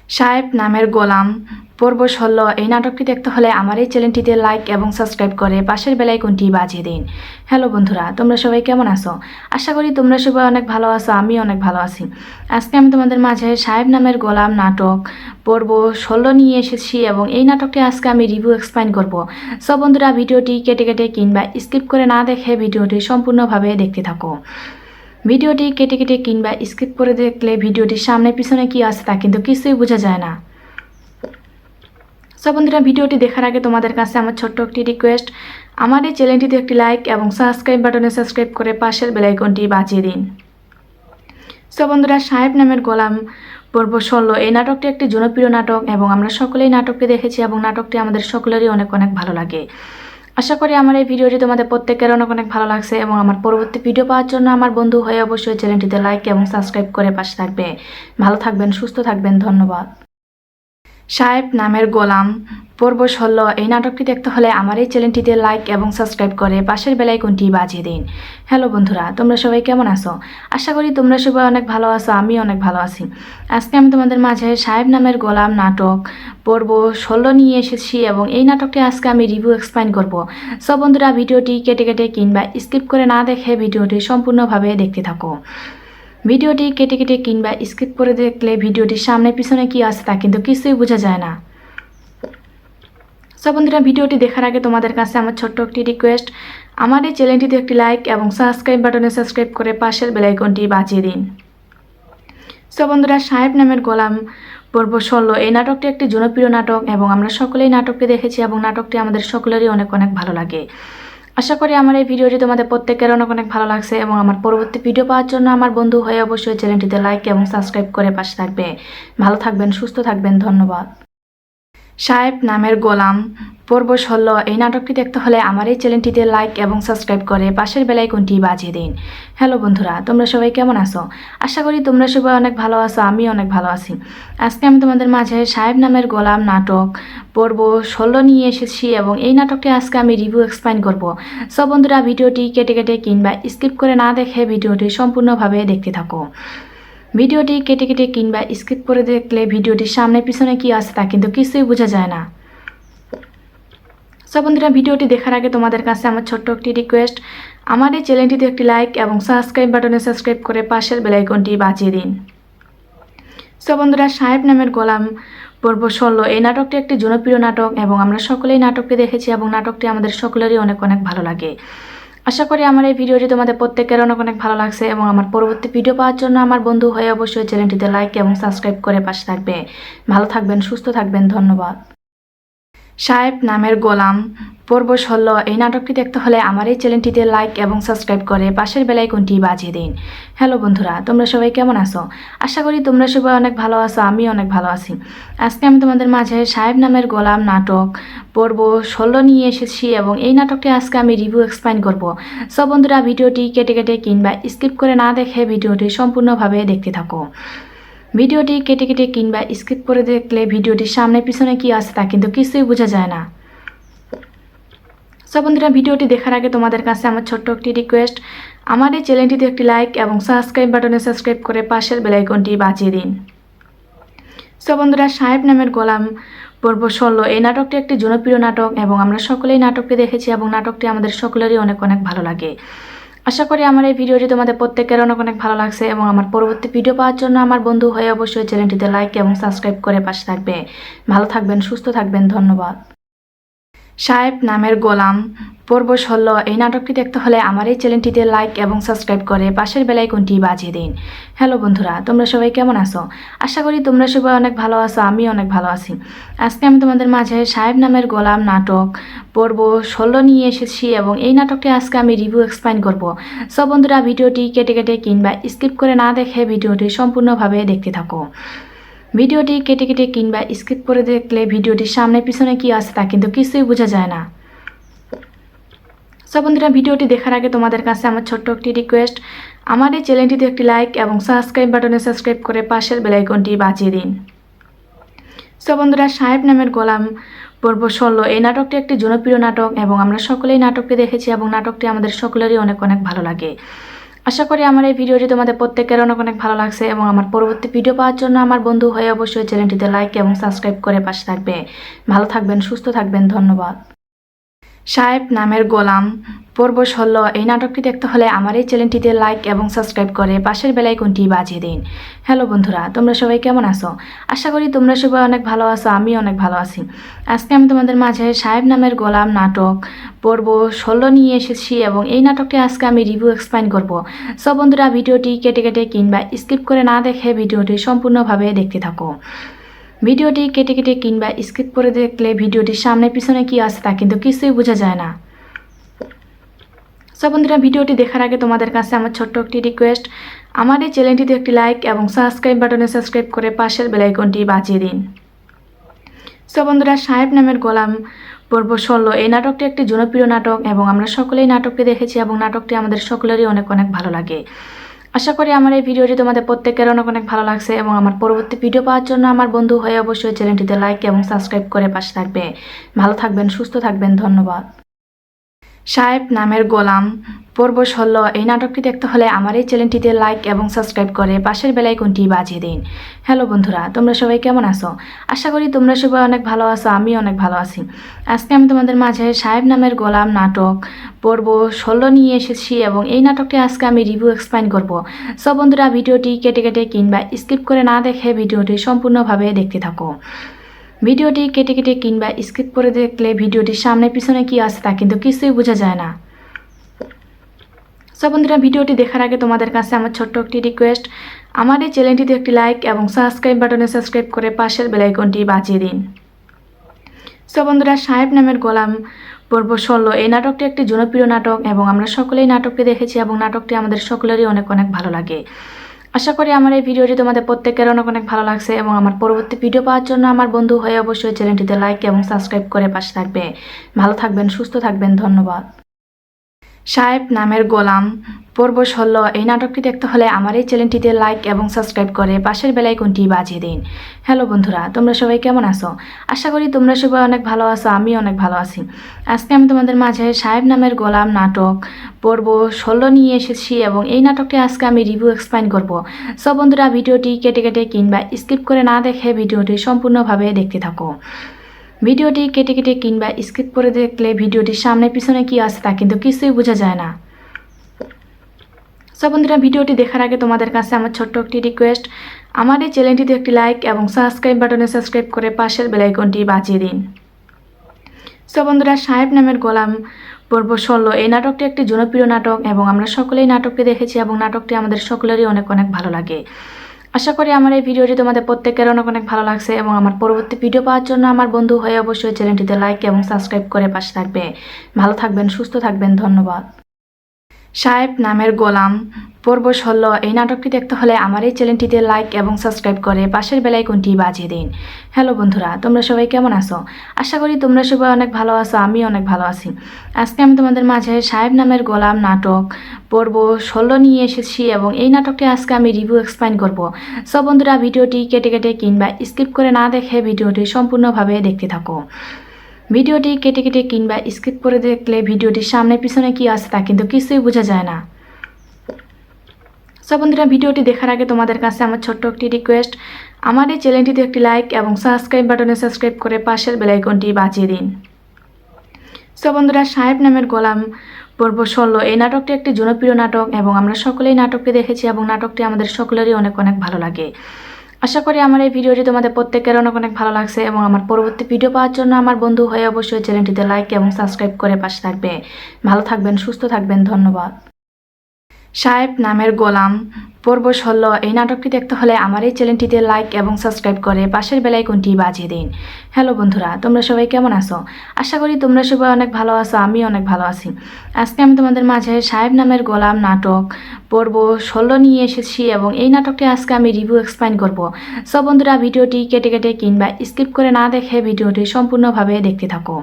সাহেব নামের গোলাম পর্ব ১৬ এই নাটকটি দেখতে হলে আমার এই চ্যানেলটিতে লাইক এবং সাবস্ক্রাইব করে পাশের বেল আইকনটি বাজিয়ে দিন। হ্যালো বন্ধুরা, তোমরা সবাই কেমন আছো? আশা করি তোমরা সবাই অনেক ভালো আছো, আমি অনেক ভালো আছি। আজকে আমি তোমাদের মাঝে সাহেব নামের গোলাম নাটক পর্ব ১৬ নিয়ে এসেছি এবং এই নাটকটি আজকে আমি রিভিউ এক্সপ্লেইন করব। সব বন্ধুরা ভিডিওটি কেটে কেটে কিংবা স্কিপ করে না দেখে ভিডিওটি সম্পূর্ণভাবে দেখতে থাকো। ভিডিওটি কেটে কেটে কিংবা স্কিপ করে দেখলে ভিডিওটির সামনে পিছনে কি আছে তা কিন্তু কিছুই বোঝা যায় না। সব বন্ধুরা ভিডিওটি দেখার আগে তোমাদের কাছে আমার ছোট্ট একটি রিকোয়েস্ট, আমার এই চ্যানেলটিতে একটি লাইক এবং সাবস্ক্রাইব বাটনে সাবস্ক্রাইব করে পাশের বেল আইকনটি বাজিয়ে দিন। সব বন্ধুরা সাহেব নামের গোলাম পর্ব ১৬ এই নাটকটি একটি জনপ্রিয় নাটক এবং আমরা সকলেই নাটকটি দেখেছি এবং নাটকটি আমাদের সকলেরই অনেক অনেক ভালো লাগে। আশা করি আমার এই ভিডিওটি তোমাদের প্রত্যেকের অনেক অনেক ভালো লাগছে এবং আমার পরবর্তী ভিডিও পাওয়ার জন্য আমার বন্ধু হয়ে অবশ্যই চ্যানেলটিতে লাইক এবং সাবস্ক্রাইব করে পাশে থাকবে। ভালো থাকবেন, সুস্থ থাকবেন, ধন্যবাদ। সাহেব নামের গোলাম পর্ব ১৬ এই নাটকটি দেখতে হলে আমার এই চ্যানেলটিতে লাইক এবং সাবস্ক্রাইব করে পাশের বেল আইকনটি বাজিয়ে দিন। হ্যালো বন্ধুরা, তোমরা সবাই কেমন আছো? আশা করি তোমরা সবাই অনেক ভালো আছো, আমি অনেক ভালো আছি। আজকে আমি তোমাদের মাঝে সাহেব নামের গোলাম নাটক পর্ব ১৬ নিয়ে এসেছি এবং এই নাটকটি আজকে আমি রিভিউ এক্সপ্লেইন করব। সব বন্ধুরা ভিডিওটি কেটে কেটে কিংবা স্কিপ করে না দেখে ভিডিওটি সম্পূর্ণভাবে দেখতে থাকো। ভিডিওটি কেটে কেটে কিংবা স্কিপ করে দেখলে ভিডিওটির সামনে পিছনে কি আছে তা কিন্তু কিছুই বোঝা যায় না। সব বন্ধুরা ভিডিওটি দেখার আগে তোমাদের কাছে আমার ছোট্ট একটি রিকোয়েস্ট, আমার এই চ্যানেলটিতে একটি লাইক এবং সাবস্ক্রাইব বাটনে সাবস্ক্রাইব করে পাশের বেল আইকনটি বাজিয়ে দিন। সব বন্ধুরা সাহেব নামের গোলাম পর্ব ১৬ এই নাটকটি একটি জনপ্রিয় নাটক এবং আমরা সকলেই নাটকটি দেখেছি এবং নাটকটি আমাদের সকলেরই অনেক অনেক ভালো লাগে। আশা করি আমার এই ভিডিওটি তোমাদের প্রত্যেকের অনেক অনেক ভালো লাগছে এবং আমার পরবর্তী ভিডিও পাওয়ার জন্য আমার বন্ধু হয়ে অবশ্যই চ্যানেলটিতে লাইক এবং সাবস্ক্রাইব করে পাশে থাকবে। ভালো থাকবেন, সুস্থ থাকবেন, ধন্যবাদ। সাহেব নামের গোলাম পর্ব ১৬ এই নাটকটি দেখতে হলে আমার এই চ্যানেলটিতে লাইক এবং সাবস্ক্রাইব করে পাশের বেল আইকনটি বাজিয়ে দিন। হ্যালো বন্ধুরা, তোমরা সবাই কেমন আছো? আশা করি তোমরা সবাই অনেক ভালো আছো, আমি অনেক ভালো আছি। আজকে আমি তোমাদের মাঝে সাহেব নামের গোলাম নাটক পর্ব ১৬ নিয়ে এসেছি এবং এই নাটকটি আজকে আমি রিভিউ এক্সপ্লেইন করব। সব বন্ধুরা ভিডিওটি কেটে কেটে কিংবা স্কিপ করে না দেখে ভিডিওটি সম্পূর্ণভাবে দেখতে থাকো। ভিডিওটি কেটে কেটে কিংবা স্কিপ করে দেখলে ভিডিওটির সামনে পিছনে কি আছে তা কিন্তু কিছুই বোঝা যায় না। সব বন্ধুরা ভিডিওটি দেখার আগে তোমাদের কাছে আমার ছোট্ট একটি রিকোয়েস্ট, আমার এই চ্যানেলটিতে একটি লাইক এবং সাবস্ক্রাইব বাটনে সাবস্ক্রাইব করে পাশের বেল আইকনটি বাজিয়ে দিন। সব বন্ধুরা সাহেব নামের গোলাম পর্ব ১৬ এই নাটকটি একটি জনপ্রিয় নাটক এবং আমরা সকলেই নাটকটি দেখেছি এবং নাটকটি আমাদের সকলেরই অনেক অনেক ভালো লাগে। আশা করি আমার এই ভিডিওটি তোমাদের প্রত্যেকের অনেক অনেক ভালো লাগছে এবং আমার পরবর্তী ভিডিও পাওয়ার জন্য আমার বন্ধু হয়ে অবশ্যই চ্যানেলটিতে লাইক এবং সাবস্ক্রাইব করে পাশে থাকবে। ভালো থাকবেন, সুস্থ থাকবেন, ধন্যবাদ। সাহেব নামের গোলাম পর্ব ১৬ এই নাটকটি দেখতে হলে আমার এই চ্যানেলটিতে লাইক এবং সাবস্ক্রাইব করে পাশের বেল আইকনটি বাজিয়ে দিন। হ্যালো বন্ধুরা, তোমরা সবাই কেমন আছো? আশা করি তোমরা সবাই অনেক ভালো আছো, আমি অনেক ভালো আছি। আজকে আমি তোমাদের মাঝে সাহেব নামের গোলাম নাটক পর্ব ১৬ নিয়ে এসেছি এবং এই নাটকটি আজকে আমি রিভিউ এক্সপ্লেইন করব। সব বন্ধুরা ভিডিওটি কেটে কেটে কিংবা স্কিপ করে না দেখে ভিডিওটি সম্পূর্ণভাবে দেখতে থাকো। ভিডিওটি কেটে কেটে কিংবা স্কিপ করে দেখলে ভিডিওটির সামনে পিছনে কি আছে তা কিন্তু কিছুই বোঝা যায় না। সব বন্ধুরা ভিডিওটি দেখার আগে তোমাদের কাছে আমার ছোট্ট একটি রিকোয়েস্ট, আমার এই চ্যানেলটিতে একটি লাইক এবং সাবস্ক্রাইব বাটনে সাবস্ক্রাইব করে পাশের বেল আইকনটি বাজিয়ে দিন। সব বন্ধুরা সাহেব নামের গোলাম পর্ব ১৬ এই নাটকটি একটি জনপ্রিয় নাটক এবং আমরা সকলেই নাটকটি দেখেছি এবং নাটকটি আমাদের সকলেরই অনেক অনেক ভালো লাগে। আশা করি আমার এই ভিডিওটি তোমাদের প্রত্যেকের অনেক অনেক ভালো লাগছে এবং আমার পরবর্তী ভিডিও পাওয়ার জন্য আমার বন্ধু হয়ে অবশ্যই চ্যানেলটিতে লাইক এবং সাবস্ক্রাইব করে পাশে থাকবে। ভালো থাকবেন, সুস্থ থাকবেন, ধন্যবাদ। সাহেব নামের গোলাম পর্ব ১৬ এই নাটকটি দেখতে হলে আমার এই চ্যানেলটিতে লাইক এবং সাবস্ক্রাইব করে পাশের বেল আইকনটি বাজিয়ে দিন। হ্যালো বন্ধুরা, তোমরা সবাই কেমন আছো? আশা করি তোমরা সবাই অনেক ভালো আছো, আমি অনেক ভালো আছি। আজকে আমি তোমাদের মাঝে সাহেব নামের গোলাম নাটক পর্ব ১৬ নিয়ে এসেছি এবং এই নাটকটি আজকে আমি রিভিউ এক্সপ্লেইন করব। সব বন্ধুরা ভিডিওটি কেটে কেটে কিংবা স্কিপ করে না দেখে ভিডিওটি সম্পূর্ণভাবে দেখতে থাকো। ভিডিওটি কেটে কেটে কিংবা স্কিপ করে দেখলে ভিডিওটির সামনে পিছনে কি আছে তা কিন্তু কিছুই বোঝা যায় না। সব বন্ধুরা ভিডিওটি দেখার আগে তোমাদের কাছে আমার ছোট্ট একটি রিকোয়েস্ট, আমার এই চ্যানেলটিতে একটি লাইক এবং সাবস্ক্রাইব বাটনে সাবস্ক্রাইব করে পাশের বেল আইকনটি বাজিয়ে দিন। সব বন্ধুরা সাহেব নামের গোলাম পর্ব ১৬ এই নাটকটি একটি জনপ্রিয় নাটক এবং আমরা সকলেই নাটকটি দেখেছি এবং নাটকটি আমাদের সকলেরই অনেক অনেক ভালো লাগে। আশা করি আমার এই ভিডিওটি তোমাদের প্রত্যেকের অনেক অনেক ভালো লাগছে এবং আমার পরবর্তী ভিডিও পাওয়ার জন্য আমার বন্ধু হয়ে অবশ্যই চ্যানেলটিতে লাইক এবং সাবস্ক্রাইব করে পাশে থাকবে। ভালো থাকবেন, সুস্থ থাকবেন, ধন্যবাদ। সাহেব নামের গোলাম পর্ব 16 এই নাটকটি দেখতে হলে আমার এই চ্যানেলটিতে লাইক এবং সাবস্ক্রাইব করে পাশের বেল আইকনটি বাজিয়ে দিন। হ্যালো বন্ধুরা, তোমরা সবাই কেমন আছো? আশা করি তোমরা সবাই অনেক ভালো আছো, আমি অনেক ভালো আছি। আজকে আমি তোমাদের মাঝে সাহেব নামের গোলাম নাটক পর্ব 16 নিয়ে এসেছি এবং এই নাটকটি আজকে আমি রিভিউ এক্সপ্লেইন করব। সো বন্ধুরা, ভিডিওটি কেটে কেটে কিংবা স্কিপ করে না দেখে ভিডিওটি সম্পূর্ণভাবে দেখতে থাকো। ভিডিওটি কেটে কেটে কিংবা স্কিপ করে দেখলে ভিডিওটির সামনে পিছনে কি আছে তা কিন্তু কিছুই বোঝা যায় না। সো বন্ধুরা, ভিডিওটি দেখার আগে তোমাদের কাছে আমার ছোট্ট একটি রিকোয়েস্ট, আমার এই চ্যানেলটিতে একটি লাইক এবং সাবস্ক্রাইব বাটনে সাবস্ক্রাইব করে পাশের বেল আইকনটি বাজিয়ে দিন। সো বন্ধুরা, সাহেব নামের গোলাম পর্ব 16 এই নাটকটি একটি জনপ্রিয় নাটক এবং আমরা সকলেই নাটকটি দেখেছি এবং নাটকটি আমাদের সকলেরই অনেক অনেক ভালো লাগে। আশা করি আমার এই ভিডিওটি তোমাদের প্রত্যেকের অনেক অনেক ভালো লাগছে এবং আমার পরবর্তী ভিডিও পাওয়ার জন্য আমার বন্ধু হয়ে অবশ্যই চ্যানেলটিতে লাইক এবং সাবস্ক্রাইব করে পাশে থাকবে। ভালো থাকবেন, সুস্থ থাকবেন, ধন্যবাদ। সাহেব নামের গোলাম পর্ব 16 এই নাটকটি দেখতে হলে আমার এই চ্যানেলটিতে লাইক এবং সাবস্ক্রাইব করে পাশের বেল আইকনটি বাজিয়ে দিন। হ্যালো বন্ধুরা, তোমরা সবাই কেমন আছো? আশা করি তোমরা সবাই অনেক ভালো আছো, আমি অনেক ভালো আছি। আজকে আমি তোমাদের মাঝে সাহেব নামের গোলাম নাটক পর্ব 16 নিয়ে এসেছি এবং এই নাটকটি আজকে আমি রিভিউ এক্সপ্লেইন করব। সো বন্ধুরা, ভিডিওটি কেটে কেটে কিংবা স্কিপ করে না দেখে ভিডিওটি সম্পূর্ণভাবে দেখতে থাকো। ভিডিওটি কেটে কেটে কিংবা স্কিপ করে দেখলে ভিডিওটির সামনে পিছনে কি আছে তা কিন্তু কিছুই বোঝা যায় না। সো বন্ধুরা, ভিডিওটি দেখার আগে তোমাদের কাছে আমার ছোট্ট একটি রিকোয়েস্ট, আমার এই চ্যানেলটিতে একটি লাইক এবং সাবস্ক্রাইব বাটনে সাবস্ক্রাইব করে পাশের বেল আইকনটি বাজিয়ে দিন। সো বন্ধুরা, সাহেব নামের গোলাম পর্ব 16 এই নাটকটি একটি জনপ্রিয় নাটক এবং আমরা সকলেই নাটকটি দেখেছি এবং নাটকটি আমাদের সকলেরই অনেক অনেক ভালো লাগে। আশা করি আমার এই ভিডিওটি তোমাদের প্রত্যেকের অনেক অনেক ভালো লাগছে এবং আমার পরবর্তী ভিডিও পাওয়ার জন্য আমার বন্ধু হয়ে অবশ্যই চ্যানেলটিতে লাইক এবং সাবস্ক্রাইব করে পাশে থাকবে। ভালো থাকবেন, সুস্থ থাকবেন, ধন্যবাদ। সাহেব নামের গোলাম পর্ব 16 এই নাটকটি দেখতে হলে আমার এই চ্যানেলটিতে লাইক এবং সাবস্ক্রাইব করে পাশের বেল আইকনটি বাজিয়ে দিন। হ্যালো বন্ধুরা, তোমরা সবাই কেমন আছো? আশা করি তোমরা সবাই অনেক ভালো আছো, আমি অনেক ভালো আছি। আজকে আমি তোমাদের মাঝে সাহেব নামের গোলাম নাটক পর্ব 16 নিয়ে এসেছি এবং এই নাটকটি আজকে আমি রিভিউ এক্সপ্লেইন করব। সো বন্ধুরা, ভিডিওটি কেটে কেটে কিংবা স্কিপ করে না দেখে ভিডিওটি সম্পূর্ণভাবে দেখতে থাকো। ভিডিওটি কেটে কেটে কিংবা স্কিপ করে দেখলে ভিডিওটির সামনে পিছনে কি আছে তা কিন্তু কিছুই বোঝা যায় না। সো বন্ধুরা, ভিডিওটি দেখার আগে তোমাদের কাছে আমার ছোট্ট একটি রিকোয়েস্ট, আমার এই চ্যানেলটিতে একটি লাইক এবং সাবস্ক্রাইব বাটনে সাবস্ক্রাইব করে পাশের বেল আইকনটি বাজিয়ে দিন। সো বন্ধুরা, সাহেব নামের গোলাম পর্ব 16 এই নাটকটি একটি জনপ্রিয় নাটক এবং আমরা সকলেই নাটকটি দেখেছি এবং নাটকটি আমাদের সকলেরই অনেক অনেক ভালো লাগে। আশা করি আমার এই ভিডিওটি তোমাদের প্রত্যেকের অনেক অনেক ভালো লাগছে এবং আমার পরবর্তী ভিডিও পাওয়ার জন্য আমার বন্ধু হয়ে অবশ্যই চ্যানেলটিতে লাইক এবং সাবস্ক্রাইব করে পাশে থাকবে। ভালো থাকবেন, সুস্থ থাকবেন, ধন্যবাদ। সাহেব নামের গোলাম পর্ব 16 এই নাটকটি দেখতে হলে আমার এই চ্যানেলটিতে লাইক এবং সাবস্ক্রাইব করে পাশের বেল আইকনটি বাজিয়ে দিন। হ্যালো বন্ধুরা, তোমরা সবাই কেমন আছো? আশা করি তোমরা সবাই অনেক ভালো আছো, আমি অনেক ভালো আছি। আজকে আমি তোমাদের মাঝে সাহেব নামের গোলাম নাটক পর্ব 16 নিয়ে এসেছি এবং এই নাটকটি আজকে আমি রিভিউ এক্সপ্লেইন করব। সো বন্ধুরা, ভিডিওটি কেটে কেটে কিংবা স্কিপ করে না দেখে ভিডিওটি সম্পূর্ণভাবে দেখতে থাকো। ভিডিওটি কেটে কেটে কিংবা স্কিপ করে দেখলে ভিডিওটির সামনে পিছনে কি আছে তা কিন্তু কিছুই বোঝা যায় না। সো বন্ধুরা, ভিডিওটি দেখার আগে তোমাদের কাছে আমার ছোট্ট একটি রিকোয়েস্ট, আমার এই চ্যানেলটিতে একটি লাইক এবং সাবস্ক্রাইব বাটনে সাবস্ক্রাইব করে পাশের বেল আইকনটি বাজিয়ে দিন। সো বন্ধুরা, সাহেব নামের গোলাম পর্ব 16 এই নাটকটি একটি জনপ্রিয় নাটক এবং আমরা সকলেই নাটকটি দেখেছি এবং নাটকটি আমাদের সকলেরই অনেক অনেক ভালো লাগে। আশা করি আমার এই ভিডিওটি তোমাদের প্রত্যেকের অনেক অনেক ভালো লাগছে এবং আমার পরবর্তী ভিডিও পাওয়ার জন্য আমার বন্ধু হয়ে অবশ্যই চ্যানেলটিতে লাইক এবং সাবস্ক্রাইব করে পাশে থাকবে। ভালো থাকবেন, সুস্থ থাকবেন, ধন্যবাদ। সাহেব নামের গোলাম পর্ব 16 এই নাটকটি দেখতে হলে আমার এই চ্যানেলটিতে লাইক এবং সাবস্ক্রাইব করে পাশের বেল আইকনটি বাজিয়ে দিন। হ্যালো বন্ধুরা, তোমরা সবাই কেমন আছো? আশা করি তোমরা সবাই অনেক ভালো আছো, আমি অনেক ভালো আছি। আজকে আমি তোমাদের মাঝে সাহেব নামের গোলাম নাটক পর্ব 16 নিয়ে এসেছি এবং এই নাটকটি আজকে আমি রিভিউ এক্সপ্লেইন করব। সো বন্ধুরা, ভিডিওটি কেটে কেটে কিংবা স্কিপ করে না দেখে ভিডিওটি সম্পূর্ণভাবে দেখতে থাকো।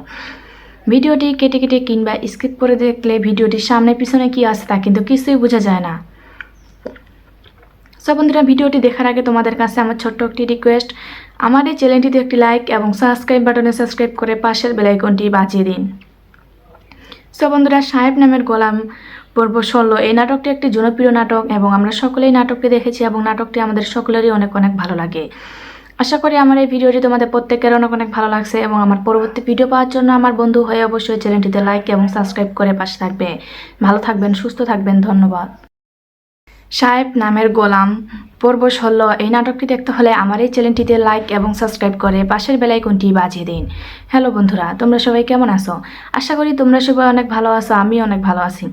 ভিডিওটি কেটে কেটে কিংবা স্কিপ করে দেখলে ভিডিওটির সামনে পিছনে কি আছে তা কিন্তু কিছুই বোঝা যায় না। সো বন্ধুরা, ভিডিওটি দেখার আগে তোমাদের কাছে আমার ছোট্ট একটি রিকোয়েস্ট, আমার এই চ্যানেলটিতে একটি লাইক এবং সাবস্ক্রাইব বাটনে সাবস্ক্রাইব করে পাশের বেল আইকনটি বাজিয়ে দিন। সো বন্ধুরা, সাহেব নামের গোলাম পর্ব 16 এই নাটকটি একটি জনপ্রিয় নাটক এবং আমরা সকলেই নাটকটি দেখেছি এবং নাটকটি আমাদের সকলেরই অনেক অনেক ভালো লাগে। আশা করি আমার এই ভিডিওটি তোমাদের প্রত্যেকের অনেক অনেক ভালো লাগছে এবং আমার পরবর্তী ভিডিও পাওয়ার জন্য আমার বন্ধু হয়ে অবশ্যই চ্যানেলটিতে লাইক এবং সাবস্ক্রাইব করে পাশে থাকবে। ভালো থাকবেন, সুস্থ থাকবেন, ধন্যবাদ। সাহেব নামের গোলাম পর্ব 16 এই নাটকটি দেখতে হলে আমার এই চ্যানেলটিতে লাইক এবং সাবস্ক্রাইব করে পাশের বেল আইকনটি বাজিয়ে দিন। হ্যালো বন্ধুরা, তোমরা সবাই কেমন আছো? আশা করি তোমরা সবাই অনেক ভালো আছো, আমি অনেক ভালো আছি।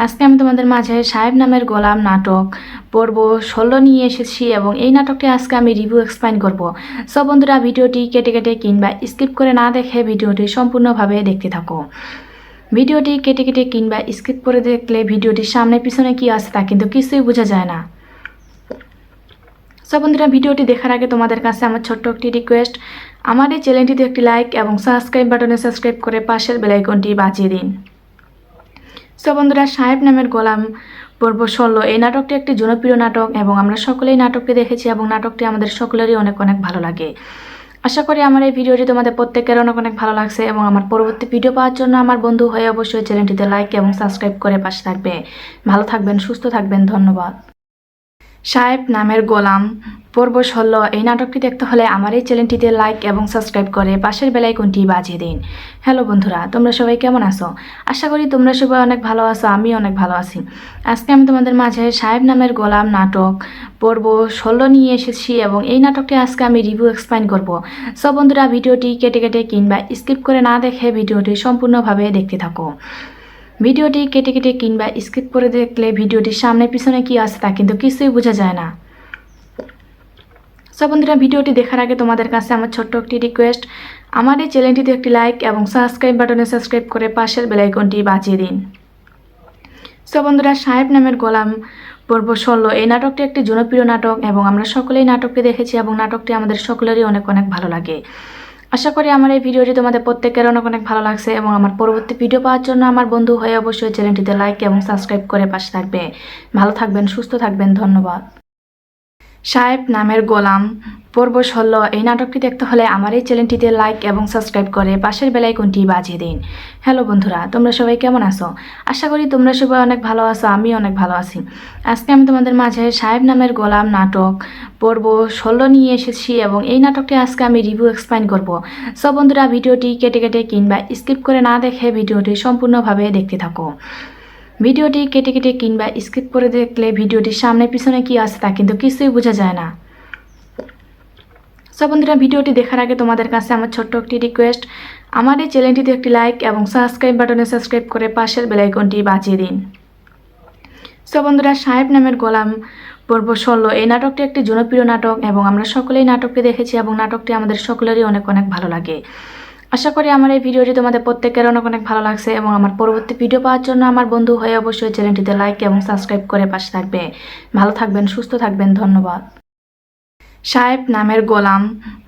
আজকে আমি তোমাদের মাঝে সাহেব নামের গোলাম নাটক পর্ব 16 নিয়ে এসেছি এবং এই নাটকটি আজকে আমি রিভিউ এক্সপ্লেইন করব। সব বন্ধুরা ভিডিওটি কেটে কেটে কিংবা স্কিপ করে না দেখে ভিডিওটি সম্পূর্ণভাবে দেখতে থাকো। ভিডিওটি কেটে কেটে কিংবা স্কিপ করে দেখলে ভিডিওটির সামনে পিছনে কি আছে তা কিন্তু কিছুই বোঝা যায় না। সব বন্ধুরা ভিডিওটি দেখার আগে তোমাদের কাছে আমার ছোট্ট একটি রিকোয়েস্ট, আমার এই চ্যানেলটিতে একটি লাইক এবং সাবস্ক্রাইব বাটনে সাবস্ক্রাইব করে পাশের বেল আইকনটি বাজিয়ে দিন। সব বন্ধুরা সাহেব নামের গোলাম পর্ব 16 এই নাটকটি একটি জনপ্রিয় নাটক এবং আমরা সকলেই নাটকটি দেখেছি এবং নাটকটি আমাদের সকলেরই অনেক অনেক ভালো লাগে। আশা করি আমার এই ভিডিওটি তোমাদের প্রত্যেকের অনেক অনেক ভালো লাগছে এবং আমার পরবর্তী ভিডিও পাওয়ার জন্য আমার বন্ধু হয়ে অবশ্যই চ্যানেলটিতে লাইক এবং সাবস্ক্রাইব করে পাশে থাকবে। ভালো থাকবেন, সুস্থ থাকবেন, ধন্যবাদ। সাহেব নামের গোলাম পর্ব 16 এই নাটকটি দেখতে হলে আমার এই চ্যানেলটিতে লাইক এবং সাবস্ক্রাইব করে পাশের বেল আইকনটি বাজিয়ে দিন। হ্যালো বন্ধুরা, তোমরা সবাই কেমন আছো? আশা করি তোমরা সবাই অনেক ভালো আছো, আমি অনেক ভালো আছি। আজকে আমি তোমাদের মাঝে সাহেব নামের গোলাম নাটক পর্ব 16 নিয়ে এসেছি এবং এই নাটকটি আজকে আমি রিভিউ এক্সপ্লেইন করব। সব বন্ধুরা ভিডিওটি কেটে কেটে কিংবা স্কিপ করে না দেখে ভিডিওটি সম্পূর্ণভাবে দেখতে থাকো। ভিডিওটি কেটে কেটে কিংবা স্কিপ করে দেখলে ভিডিওটির সামনে পিছনে কি আছে তা কিন্তু কিছুই বোঝা যায় না। সব বন্ধুরা ভিডিওটি দেখার আগে তোমাদের কাছে আমার ছোট্ট একটি রিকোয়েস্ট, আমার এই চ্যানেলটিতে একটি লাইক এবং সাবস্ক্রাইব বাটনে সাবস্ক্রাইব করে পাশের বেল আইকনটি বাজিয়ে দিন। সব বন্ধুরা সাহেব নামের গোলাম পর্ব 16 এই নাটকটি একটি জনপ্রিয় নাটক এবং আমরা সকলেই নাটকটি দেখেছি এবং নাটকটি আমাদের সকলেরই অনেক অনেক ভালো লাগে। আশা করি আমার এই ভিডিওটি তোমাদের প্রত্যেকের অনেক অনেক ভালো লাগছে এবং আমার পরবর্তী ভিডিও পাওয়ার জন্য আমার বন্ধু হয়ে অবশ্যই চ্যানেলটিতে লাইক এবং সাবস্ক্রাইব করে পাশে থাকবে। ভালো থাকবেন, সুস্থ থাকবেন, ধন্যবাদ। সাহেব নামের গোলাম পর্ব 16 এই নাটকটি দেখতে হলে আমার এই চ্যানেলটিতে লাইক এবং সাবস্ক্রাইব করে পাশের বেল আইকনটি বাজিয়ে দিন। হ্যালো বন্ধুরা, তোমরা সবাই কেমন আছো? আশা করি তোমরা সবাই অনেক ভালো আছো, আমি অনেক ভালো আছি। আজকে আমি তোমাদের মাঝে সাহেব নামের গোলাম নাটক পর্ব 16 নিয়ে এসেছি এবং এই নাটকটি আজকে আমি রিভিউ এক্সপ্লেইন করব। সব বন্ধুরা ভিডিওটি কেটে কেটে কিংবা স্কিপ করে না দেখে ভিডিওটি সম্পূর্ণভাবে দেখতে থাকো। ভিডিওটি কেটে কেটে কিংবা স্কিপ করে দেখলে ভিডিওটির সামনে পিছনে কি আছে তা কিন্তু কিছুই বোঝা যায় না। সব বন্ধুরা ভিডিওটি দেখার আগে তোমাদের কাছে আমার ছোট্ট একটি রিকোয়েস্ট, আমার এই চ্যানেলটিতে একটি লাইক এবং সাবস্ক্রাইব বাটনে সাবস্ক্রাইব করে পাশের বেল আইকনটি বাজিয়ে দিন। সব বন্ধুরা সাহেব নামের গোলাম পর্ব 16 এই নাটকটি একটি জনপ্রিয় নাটক এবং আমরা সকলেই নাটকটি দেখেছি এবং নাটকটি আমাদের সকলেরই অনেক অনেক ভালো লাগে। আশা করি আমার এই ভিডিওটি তোমাদের প্রত্যেকের অনেক অনেক ভালো লাগছে এবং আমার পরবর্তী ভিডিও পাওয়ার জন্য আমার বন্ধু হয়ে অবশ্যই চ্যানেলটিতে লাইক এবং সাবস্ক্রাইব করে পাশে থাকবে। ভালো থাকবেন, সুস্থ থাকবেন, ধন্যবাদ। সাহেব নামের গোলাম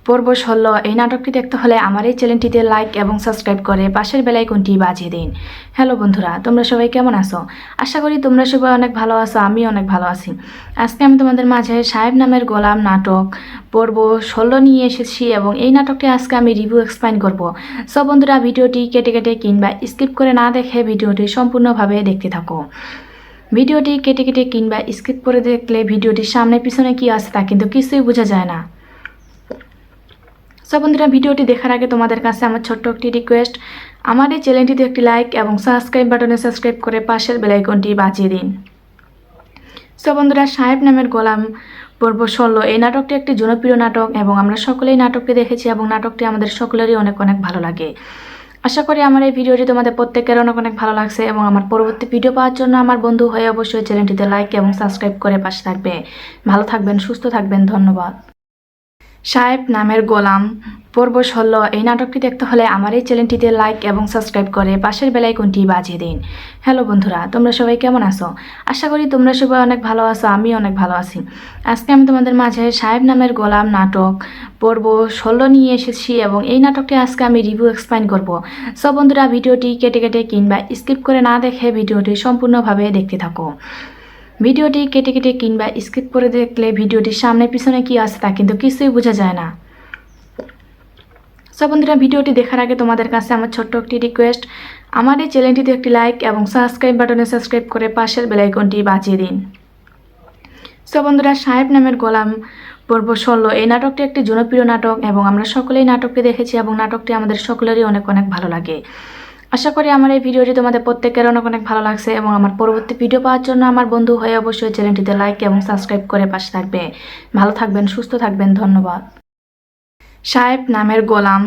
পর্ব 16 এই নাটকটি দেখতে হলে আমার এই চ্যানেলটিতে লাইক এবং সাবস্ক্রাইব করে পাশের বেল আইকনটি বাজিয়ে দিন। হ্যালো বন্ধুরা, তোমরা সবাই কেমন আছো? আশা করি তোমরা সবাই অনেক ভালো আছো, আমি অনেক ভালো আছি। আজকে আমি তোমাদের মাঝে সাহেব নামের গোলাম নাটক পর্ব 16 নিয়ে এসেছি এবং এই নাটকটি আজকে আমি রিভিউ এক্সপ্লেইন করব। সব বন্ধুরা ভিডিওটি কেটে কেটে কিংবা স্কিপ করে না দেখে ভিডিওটি সম্পূর্ণভাবে দেখতে থাকো। ভিডিওটি কেটে কেটে কিংবা স্কিপ করে দেখলে ভিডিওটির সামনে পিছনে কি আছে তা কিন্তু কিছুই বোঝা যায় না। সব বন্ধুরা ভিডিওটি দেখার আগে তোমাদের কাছে আমার ছোট্ট একটি রিকোয়েস্ট, আমার এই চ্যানেলটিতে একটি লাইক এবং সাবস্ক্রাইব বাটনে সাবস্ক্রাইব করে পাশের বেল আইকনটি বাজিয়ে দিন। সব বন্ধুরা সাহেব নামের গোলাম পর্ব 16 এই নাটকটি একটি জনপ্রিয় নাটক এবং আমরা সকলেই নাটকটি দেখেছি এবং নাটকটি আমাদের সকলেরই অনেক অনেক ভালো লাগে। আশা করি আমার এই ভিডিওটি তোমাদের প্রত্যেকের অনেক অনেক ভালো লাগছে এবং আমার পরবর্তী ভিডিও পাওয়ার জন্য আমার বন্ধু হয়ে অবশ্যই চ্যানেলটিতে লাইক এবং সাবস্ক্রাইব করে পাশে থাকবে। ভালো থাকবেন, সুস্থ থাকবেন, ধন্যবাদ। সাহেব নামের গোলাম পর্ব 16 এই নাটকটি দেখতে হলে আমার এই চ্যানেলটিতে লাইক এবং সাবস্ক্রাইব করে পাশের বেল আইকনটি বাজিয়ে দিন। হ্যালো বন্ধুরা, তোমরা সবাই কেমন আছো? আশা করি তোমরা সবাই অনেক ভালো আছো, আমি অনেক ভালো আছি। আজকে আমি তোমাদের মাঝে সাহেব নামের গোলাম নাটক পর্ব 16 নিয়ে এসেছি এবং এই নাটকটি আজকে আমি রিভিউ এক্সপ্লেইন করব। সব বন্ধুরা ভিডিওটি কেটে কেটে কিংবা স্কিপ করে না দেখে ভিডিওটি সম্পূর্ণভাবে দেখতে থাকো। ভিডিওটি কেটে কেটে কিংবা স্কিপ করে দেখলে ভিডিওটির সামনে পিছনে কি আছে তা কিন্তু কিছুই বোঝা যায় না। সো বন্ধুরা, ভিডিওটি দেখার আগে তোমাদের কাছে আমার ছোট্ট একটি রিকোয়েস্ট, আমার এই চ্যানেলটিতে একটি লাইক এবং সাবস্ক্রাইব বাটনে সাবস্ক্রাইব করে পাশের বেল আইকনটি বাজিয়ে দিন। সো বন্ধুরা, সাহেব নামের গোলাম পর্ব 16 এই নাটকটি একটি জনপ্রিয় নাটক এবং আমরা সকলেই নাটকটি দেখেছি এবং নাটকটি আমাদের সকলেরই অনেক অনেক ভালো লাগে। আশা করি আমার এই ভিডিওটি তোমাদের প্রত্যেকের অনেক অনেক ভালো লাগছে এবং আমার পরবর্তী ভিডিও পাওয়ার জন্য আমার বন্ধু হয়ে অবশ্যই চ্যানেলটিতে লাইক এবং সাবস্ক্রাইব করে পাশে থাকবে। ভালো থাকবেন, সুস্থ থাকবেন, ধন্যবাদ। সাহেব নামের গোলাম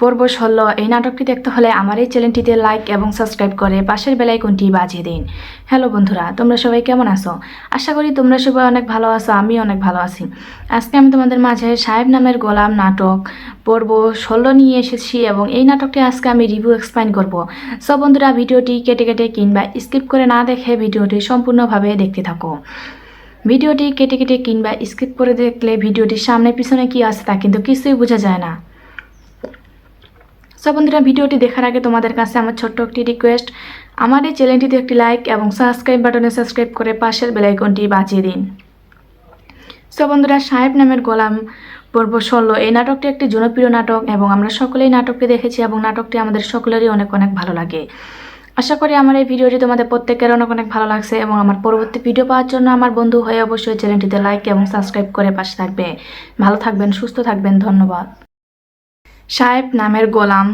পর্ব 16 এই নাটকটি দেখতে হলে আমার এই চ্যানেলটিতে লাইক এবং সাবস্ক্রাইব করে পাশের বেল আইকনটি বাজিয়ে দিন। হ্যালো বন্ধুরা, তোমরা সবাই কেমন আছো? আশা করি তোমরা সবাই অনেক ভালো আছো, আমি অনেক ভালো আছি। আজকে আমি তোমাদের মাঝে সাহেব নামের গোলাম নাটক পর্ব 16 নিয়ে এসেছি এবং এই নাটকটি আজকে আমি রিভিউ এক্সপ্লেইন করব। সব বন্ধুরা, ভিডিওটি কেটে কেটে কিংবা স্কিপ করে না দেখে ভিডিওটি সম্পূর্ণভাবে দেখতে থাকো। ভিডিওটি কেটে কেটে কিংবা স্কিপ করে দেখলে ভিডিওটির সামনে পিছনে কি আছে তা কিন্তু কিছুই বোঝা যায় না। সব বন্ধুরা, ভিডিওটি দেখার আগে তোমাদের কাছে আমার ছোট্ট একটি রিকোয়েস্ট, আমার এই চ্যানেলটিতে একটি লাইক এবং সাবস্ক্রাইব বাটনে সাবস্ক্রাইব করে পাশের বেল আইকনটি বাজিয়ে দিন। সব বন্ধুরা, সাহেব নামের গোলাম পর্ব 16 এই নাটকটি একটি জনপ্রিয় নাটক এবং আমরা সকলেই নাটকটি দেখেছি এবং নাটকটি আমাদের সকলেরই অনেক অনেক ভালো লাগে। আশা করি আমার এই ভিডিওটি তোমাদের প্রত্যেকের অনেক অনেক ভালো লাগছে এবং আমার পরবর্তী ভিডিও পাওয়ার জন্য আমার বন্ধু হয়ে অবশ্যই চ্যানেলটিতে লাইক এবং সাবস্ক্রাইব করে পাশে থাকবে। ভালো থাকবেন, সুস্থ থাকবেন, ধন্যবাদ। সাহেব নামের গোলাম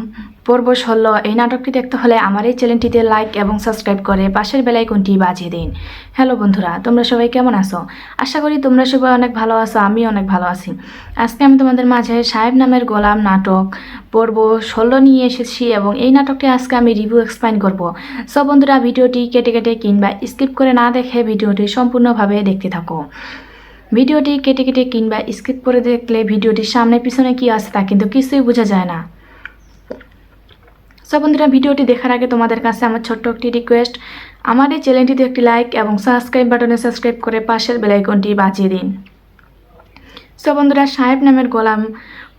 পর্ব 16 এই নাটকটি দেখতে হলে আমার এই চ্যানেলটিতে লাইক এবং সাবস্ক্রাইব করে পাশের বেল আইকনটি বাজিয়ে দিন। হ্যালো বন্ধুরা, তোমরা সবাই কেমন আছো? আশা করি তোমরা সবাই অনেক ভালো আছো, আমি অনেক ভালো আছি। আজকে আমি তোমাদের মাঝে সাহেব নামের গোলাম নাটক পর্ব 16 নিয়ে এসেছি এবং এই নাটকটি আজকে আমি রিভিউ এক্সপ্লেইন করব। সব বন্ধুরা, ভিডিওটি কেটে কেটে কিংবা স্কিপ করে না দেখে ভিডিওটি সম্পূর্ণভাবে দেখতে থাকো। ভিডিওটি কেটে কেটে কিংবা স্কিপ করে দেখলে ভিডিওটির সামনে পিছনে কি আছে তা কিন্তু কিছুই বোঝা যায় না। সব বন্ধুরা, ভিডিওটি দেখার আগে তোমাদের কাছে আমার ছোট্ট একটি রিকোয়েস্ট, আমার এই চ্যানেলটিতে একটি লাইক এবং সাবস্ক্রাইব বাটনে সাবস্ক্রাইব করে পাশের বেল আইকনটি বাজিয়ে দিন। সব বন্ধুরা, সাহেব নামের গোলাম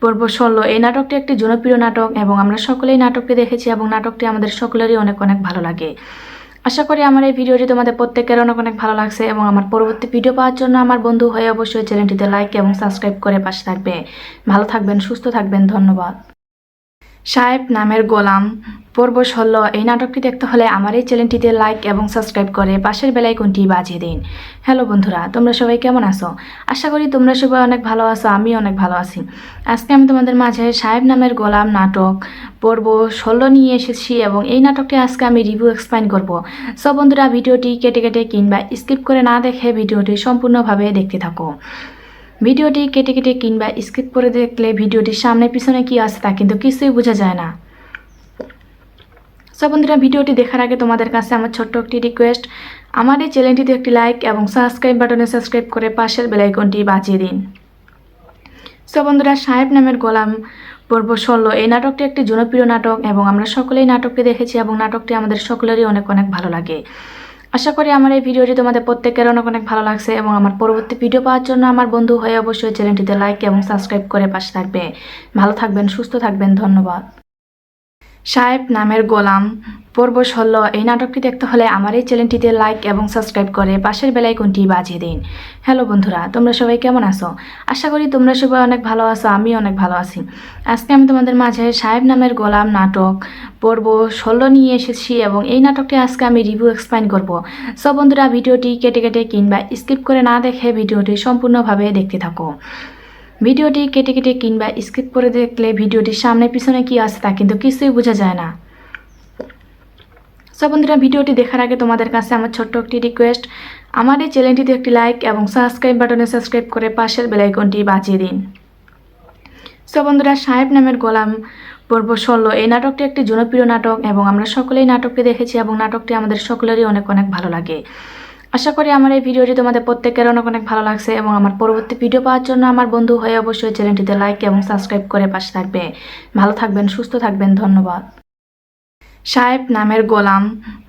পর্ব 16 এই নাটকটি একটি জনপ্রিয় নাটক এবং আমরা সকলেই নাটকটি দেখেছি এবং নাটকটি আমাদের সকলেরই অনেক অনেক ভালো লাগে। আশা করি আমার এই ভিডিওটি তোমাদের প্রত্যেকের অনেক অনেক ভালো লাগছে এবং আমার পরবর্তী ভিডিও পাওয়ার জন্য আমার বন্ধু হয়ে অবশ্যই চ্যানেলটিতে লাইক এবং সাবস্ক্রাইব করে পাশে থাকবে। ভালো থাকবেন, সুস্থ থাকবেন, ধন্যবাদ। সাহেব নামের গোলাম পর্ব 16 এই নাটকটি দেখতে হলে আমার এই চ্যানেলটিতে লাইক এবং সাবস্ক্রাইব করে পাশের বেল আইকনটি বাজিয়ে দিন। হ্যালো বন্ধুরা, তোমরা সবাই কেমন আছো? আশা করি তোমরা সবাই অনেক ভালো আছো, আমি অনেক ভালো আছি। আজকে আমি তোমাদের মাঝে সাহেব নামের গোলাম নাটক পর্ব 16 নিয়ে এসেছি এবং এই নাটকটি আজকে আমি রিভিউ এক্সপ্লেইন করব। সব বন্ধুরা, ভিডিওটি কেটে কেটে কিংবা স্কিপ করে না দেখে ভিডিওটি সম্পূর্ণভাবে দেখতে থাকো। ভিডিওটি কেটে কেটে কিংবা স্কিপ করে দেখলে ভিডিওটির সামনে পিছনে কি আছে তা কিন্তু কিছুই বোঝা যায় না। সব বন্ধুরা, ভিডিওটি দেখার আগে তোমাদের কাছে আমার ছোট্ট একটি রিকোয়েস্ট, আমার এই চ্যানেলটিতে একটি লাইক এবং সাবস্ক্রাইব বাটনে সাবস্ক্রাইব করে পাশের বেল আইকনটি বাজিয়ে দিন। সব বন্ধুরা, সাহেব নামের গোলাম পর্ব 16 এই নাটকটি একটি জনপ্রিয় নাটক এবং আমরা সকলেই নাটকটি দেখেছি এবং নাটকটি আমাদের সকলেরই অনেক অনেক ভালো লাগে। আশা করি আমার এই ভিডিওটি তোমাদের প্রত্যেকের অনেক অনেক ভালো লাগছে এবং আমার পরবর্তী ভিডিও পাওয়ার জন্য আমার বন্ধু হয়ে অবশ্যই চ্যানেলটিতে লাইক এবং সাবস্ক্রাইব করে পাশে থাকবে। ভালো থাকবেন, সুস্থ থাকবেন, ধন্যবাদ। সাহেব নামের গোলাম পর্ব 16 এই নাটকটি দেখতে হলে আমার এই চ্যানেলটিতে লাইক এবং সাবস্ক্রাইব করে পাশের বেল আইকনটি বাজিয়ে দিন। হ্যালো বন্ধুরা, তোমরা সবাই কেমন আছো? আশা করি তোমরা সবাই অনেক ভালো আছো, আমি অনেক ভালো আছি। আজকে আমি তোমাদের মাঝে সাহেব নামের গোলাম নাটক পর্ব 16 নিয়ে এসেছি এবং এই নাটকটি আজকে আমি রিভিউ এক্সপ্লেইন করব। সব বন্ধুরা, ভিডিওটি কেটে কেটে কিংবা স্কিপ করে না দেখে ভিডিওটি সম্পূর্ণভাবে দেখতে থাকো। ভিডিওটি কেটে কেটে কিংবা স্কিপ করে দেখলে ভিডিওটির সামনে পিছনে কি আছে তা কিন্তু কিছুই বোঝা যায় না। সব বন্ধুরা, ভিডিওটি দেখার আগে তোমাদের কাছে আমার ছোট্ট একটি রিকোয়েস্ট, আমার এই চ্যানেলটিতে একটি লাইক এবং সাবস্ক্রাইব বাটনে সাবস্ক্রাইব করে পাশের বেল আইকনটি বাজিয়ে দিন। সব বন্ধুরা, সাহেব নামের গোলাম পর্ব 16 এই নাটকটি একটি জনপ্রিয় নাটক এবং আমরা সকলেই নাটকটি দেখেছি এবং নাটকটি আমাদের সকলেরই অনেক অনেক ভালো লাগে। আশা করি আমার এই ভিডিওটি তোমাদের প্রত্যেকের অনেক অনেক ভালো লাগছে এবং আমার পরবর্তী ভিডিও পাওয়ার জন্য আমার বন্ধু হয়ে অবশ্যই চ্যানেলটিতে লাইক এবং সাবস্ক্রাইব করে পাশে থাকবে। ভালো থাকবেন, সুস্থ থাকবেন, ধন্যবাদ। সাহেব নামের গোলাম